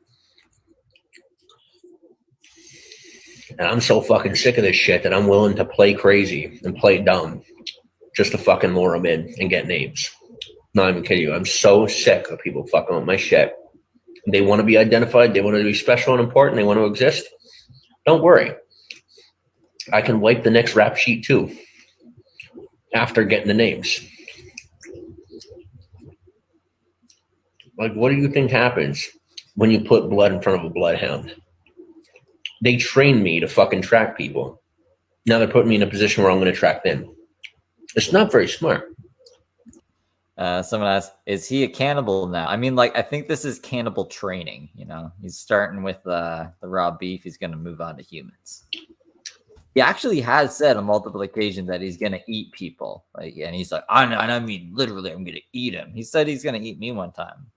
And I'm so fucking sick of this shit that I'm willing to play crazy and play dumb just to fucking lure them in and get names. Not even kidding you. I'm so sick of people fucking with my shit. They want to be identified. They want to be special and important. They want to exist. Don't worry. I can wipe the next rap sheet too after getting the names. Like, what do you think happens when you put blood in front of a bloodhound? They trained me to fucking track people. Now they're putting me in a position where I'm going to track them. It's not very smart. Someone asked, is he a cannibal now? I mean, like, I think this is cannibal training. He's starting with the raw beef. He's going to move on to humans. He actually has said on multiple occasions that he's going to eat people. Like, and he's like, I mean, literally, I'm going to eat him. He said he's going to eat me one time.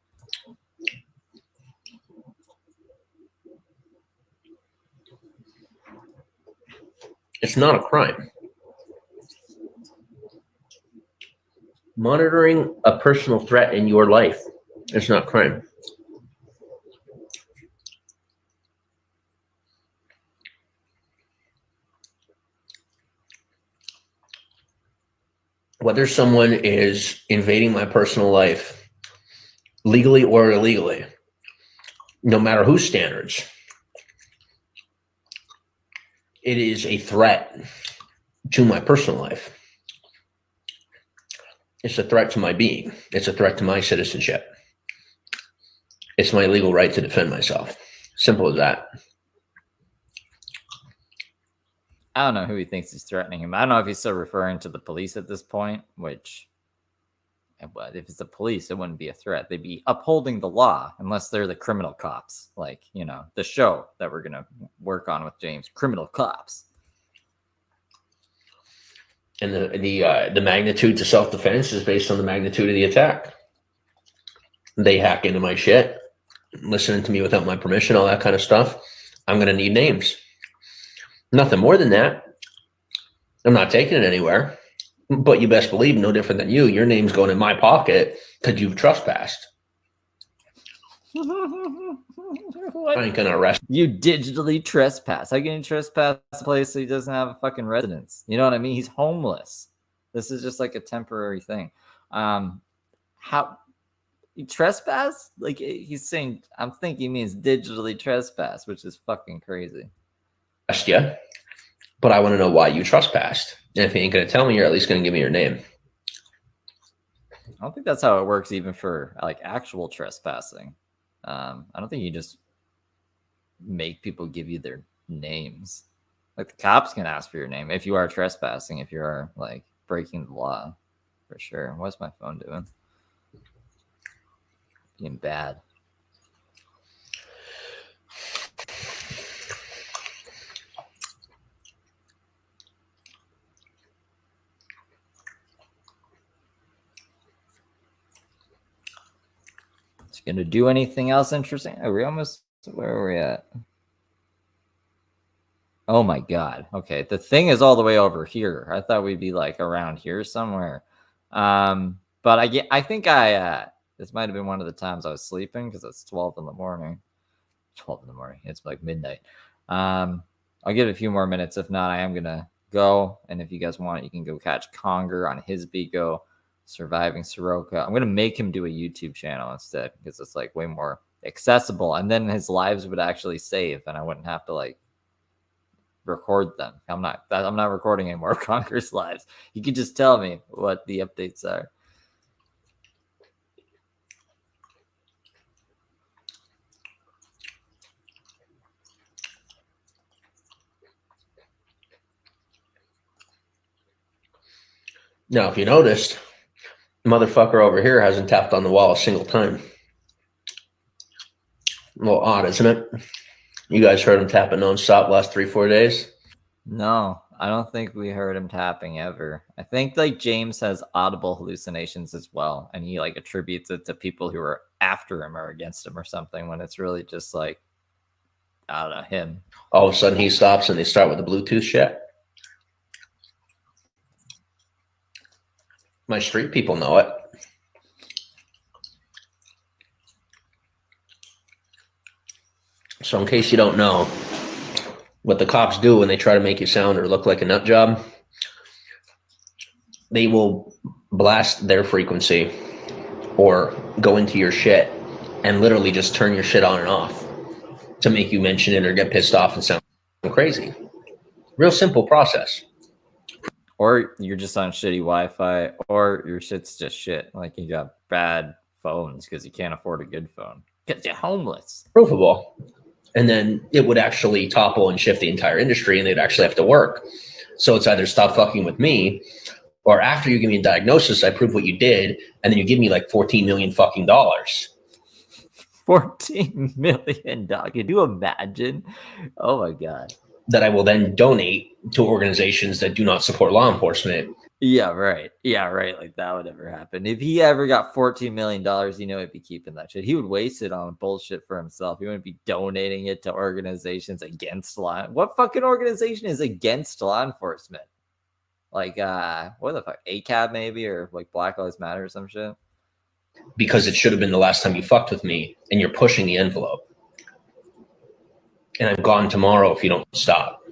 It's not a crime. Monitoring a personal threat in your life is not crime. whether someone is invading my personal life legally or illegally, no matter whose standards, it is a threat to my personal life. It's a threat to my being. It's a threat to my citizenship. It's my legal right to defend myself. Simple as that. I don't know who he thinks he's threatening him. I don't know if he's still referring to the police at this point, which, but if it's the police, it wouldn't be a threat. They'd be upholding the law unless they're the criminal cops, like, you know, the show that we're going to work on with James, Criminal Cops. And the magnitude to self-defense is based on the magnitude of the attack. They hack into my shit, listening to me without my permission, all that kind of stuff. I'm going to need names. Nothing more than that. I'm not taking it anywhere. But you best believe, no different than you, your name's going in my pocket because you've trespassed. I ain't going to arrest you. Digitally trespass. How can you trespass a place so he doesn't have a fucking residence? You know what I mean? He's homeless. This is just like a temporary thing. How you trespass? Like he's saying, I'm thinking he means digitally trespass, which is fucking crazy. you, but I want to know why you trespassed. And if you ain't going to tell me, you're at least going to give me your name. I don't think that's how it works, even for like actual trespassing. I don't think you just make people give you their names. Like the cops can ask for your name if you are trespassing, if you are like breaking the law, for sure. What's my phone doing? Being bad. Gonna do anything else interesting? Are we almost where are we at? Oh my god. Okay, the thing is all the way over here. I thought we'd be like around here somewhere. But I think this might have been one of the times I was sleeping because it's 12 in the morning. 12 in the morning. It's like midnight. I'll give it a few more minutes. If not, I am gonna go. And if you guys want, you can go catch Conger on his Bigo. Surviving Saroka. I'm gonna make him do a YouTube channel instead because it's like way more accessible, and then his lives would actually save, and I wouldn't have to like record them. I'm not recording any more of Conger's lives. You could just tell me what the updates are. Now, if you noticed, motherfucker over here hasn't tapped on the wall a single time. A little odd, isn't it? You guys heard him tapping nonstop last 3-4 days? No, I don't think we heard him tapping ever. I think like James has audible hallucinations as well, and he like attributes it to people who are after him or against him or something, when it's really just like, I don't know, him. All of a sudden he stops and they start with the Bluetooth shit. My street people know it. So in case you don't know, what the cops do when they try to make you sound or look like a nut job, they will blast their frequency or go into your shit and literally just turn your shit on and off to make you mention it or get pissed off and sound crazy. Real simple process. Or you're just on shitty Wi-Fi, or your shit's just shit. Like you got bad phones because you can't afford a good phone because you're homeless. Provable. And then it would actually topple and shift the entire industry, and they'd actually have to work. So it's either stop fucking with me, or after you give me a diagnosis, I prove what you did, and then you give me like $14 million fucking dollars. 14 million, dog. Can you imagine? Oh my god. That I will then donate to organizations that do not support law enforcement. Yeah, right. Yeah, right. Like that would never happen. If he ever got $14 million, you know he'd be keeping that shit. He would waste it on bullshit for himself. He wouldn't be donating it to organizations against law. What fucking organization is against law enforcement? Like, what the fuck? ACAB maybe, or like Black Lives Matter or some shit? Because it should have been the last time you fucked with me, and you're pushing the envelope. And I'm gone tomorrow if you don't stop.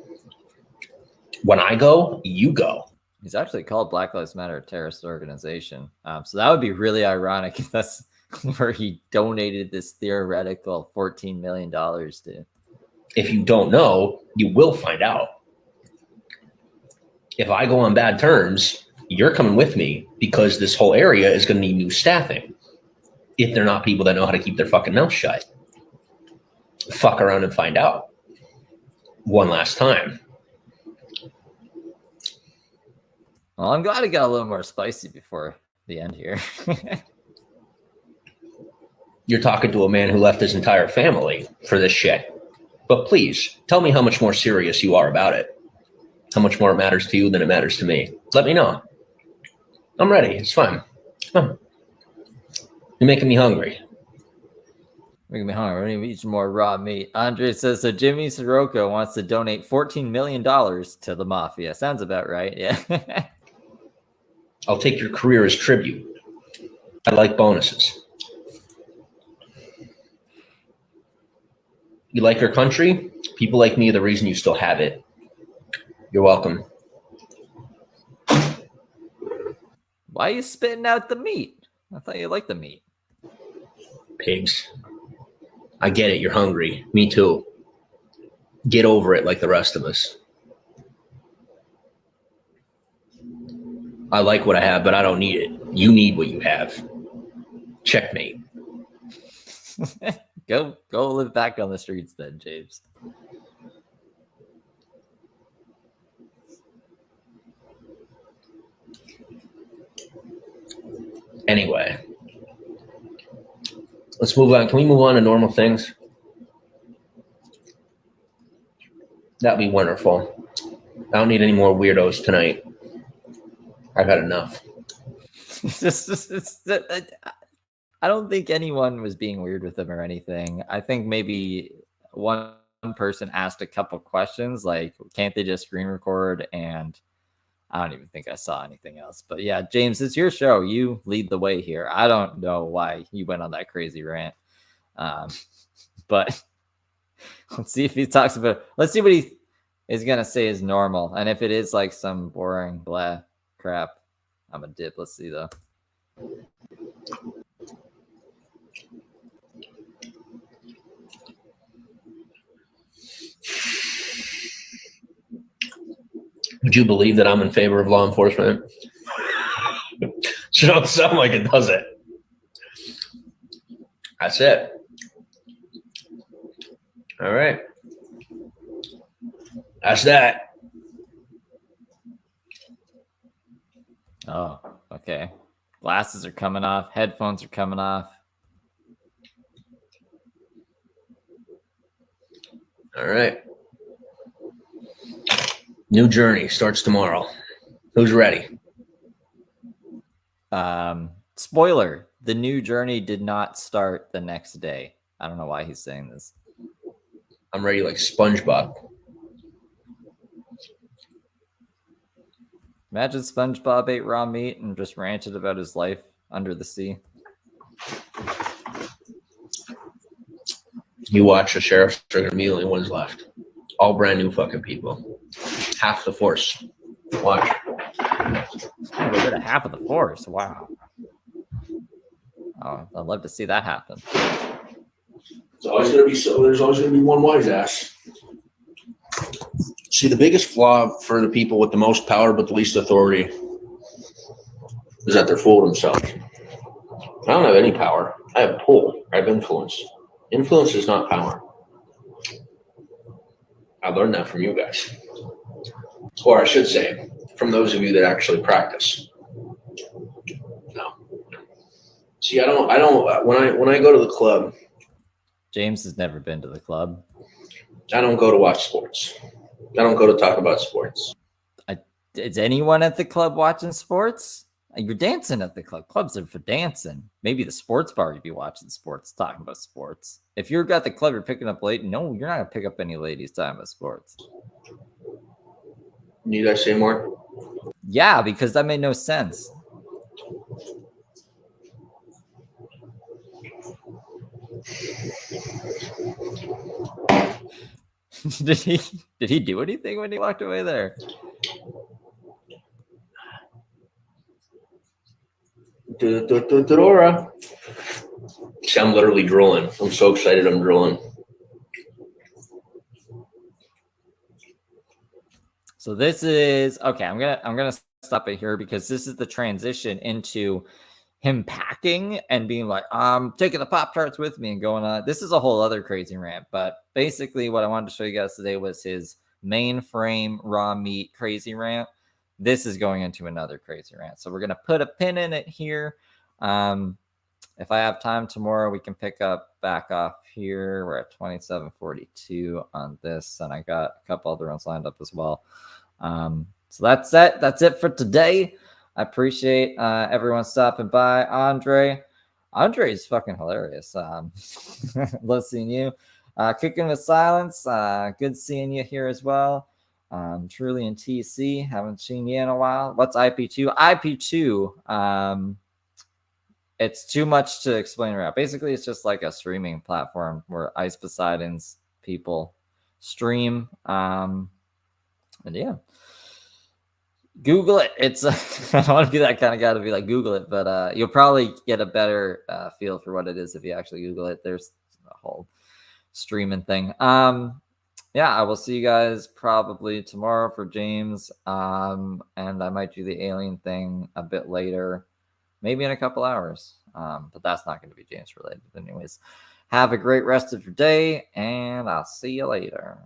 When I go, you go. He's actually called Black Lives Matter a terrorist organization. So that would be really ironic if that's where he donated this theoretical $14 million to. If you don't know, you will find out. If I go on bad terms, you're coming with me because this whole area is going to need new staffing. If they're not people that know how to keep their fucking mouth shut. Fuck around and find out. One last time. Well, I'm glad it got a little more spicy before the end here. You're talking to a man who left his entire family for this shit. But please, tell me how much more serious you are about it. How much more it matters to you than it matters to me. Let me know. I'm ready. It's fine. You're making me hungry. Making me hungry. I need to eat some more raw meat. Andre says, so Jimmy Saroka wants to donate $14 million to the mafia. Sounds about right. Yeah. I'll take your career as tribute. I like bonuses. You like your country? People like me are the reason you still have it. You're welcome. Why are you spitting out the meat? I thought you liked the meat. Pigs. I get it. You're hungry. Me too. Get over it like the rest of us. I like what I have, but I don't need it. You need what you have. Checkmate. Go live back on the streets then, James. Anyway, let's move on. Can we move on to normal things? That'd be wonderful. I don't need any more weirdos tonight. I've had enough. I don't think anyone was being weird with them or anything. I think maybe one person asked a couple questions like, can't they just screen record? And I don't even think I saw anything else. But yeah, James, it's your show. You lead the way here. I don't know why you went on that crazy rant. But let's see if he talks about, let's see what he is going to say is normal. And if it is like some boring blah crap, I'm a dip. Let's see though. Would you believe that I'm in favor of law enforcement? You don't sound like it, does it? That's it. All right. That's that. Oh, okay. Glasses are coming off. Headphones are coming off. All right. New journey starts tomorrow. Who's ready? Spoiler, the new journey did not start the next day. I don't know why he's saying this. I'm ready like SpongeBob. Imagine SpongeBob ate raw meat and just ranted about his life under the sea. You watch the sheriffs are going to be the only ones left. All brand new fucking people. Half the force. Watch. Get rid of half of the force. Wow. Oh, I'd love to see that happen. There's always going to be one wise ass. See, the biggest flaw for the people with the most power but the least authority is that they're full of themselves. I don't have any power. I have pull. I have influence. Influence is not power. I learned that from you guys. Or I should say, from those of you that actually practice. No. See, I don't when I go to the club. James has never been to the club. I don't go to watch sports. I don't go to talk about sports. Is anyone at the club watching sports? You're dancing at the club. Clubs are for dancing. Maybe the sports bar you'd be watching sports, talking about sports. If you're at the club, you're picking up ladies. No, you're not going to pick up any ladies talking about sports. You guys say more? Yeah, because that made no sense. Did he do anything when he walked away there? Dora. See, I'm literally drooling. I'm so excited. I'm drooling. So this is okay. I'm gonna stop it here because this is the transition into him packing and being like, I'm taking the Pop-Tarts with me and going on. This is a whole other crazy rant. But basically, what I wanted to show you guys today was his mainframe raw meat crazy rant. This is going into another crazy rant. So we're gonna put a pin in it here. If I have time tomorrow, we can pick up back off here. We're at 27:42 on this, and I got a couple other ones lined up as well. So that's it. That's it for today. I appreciate everyone stopping by. Andre is fucking hilarious. Love seeing you. Cooking with Silence. Good seeing you here as well. Truly in TC. Haven't seen you in a while. What's IP2? IP2. It's too much to explain right now. Basically, it's just like a streaming platform where Ice Poseidon's people stream. And yeah. Google it. It's I don't want to be that kind of guy to be like Google it, but you'll probably get a better feel for what it is if you actually Google it. There's a whole streaming thing. Yeah, I will see you guys probably tomorrow for James. And I might do the alien thing a bit later, maybe in a couple hours. But that's not going to be James related. Anyways, have a great rest of your day, and I'll see you later.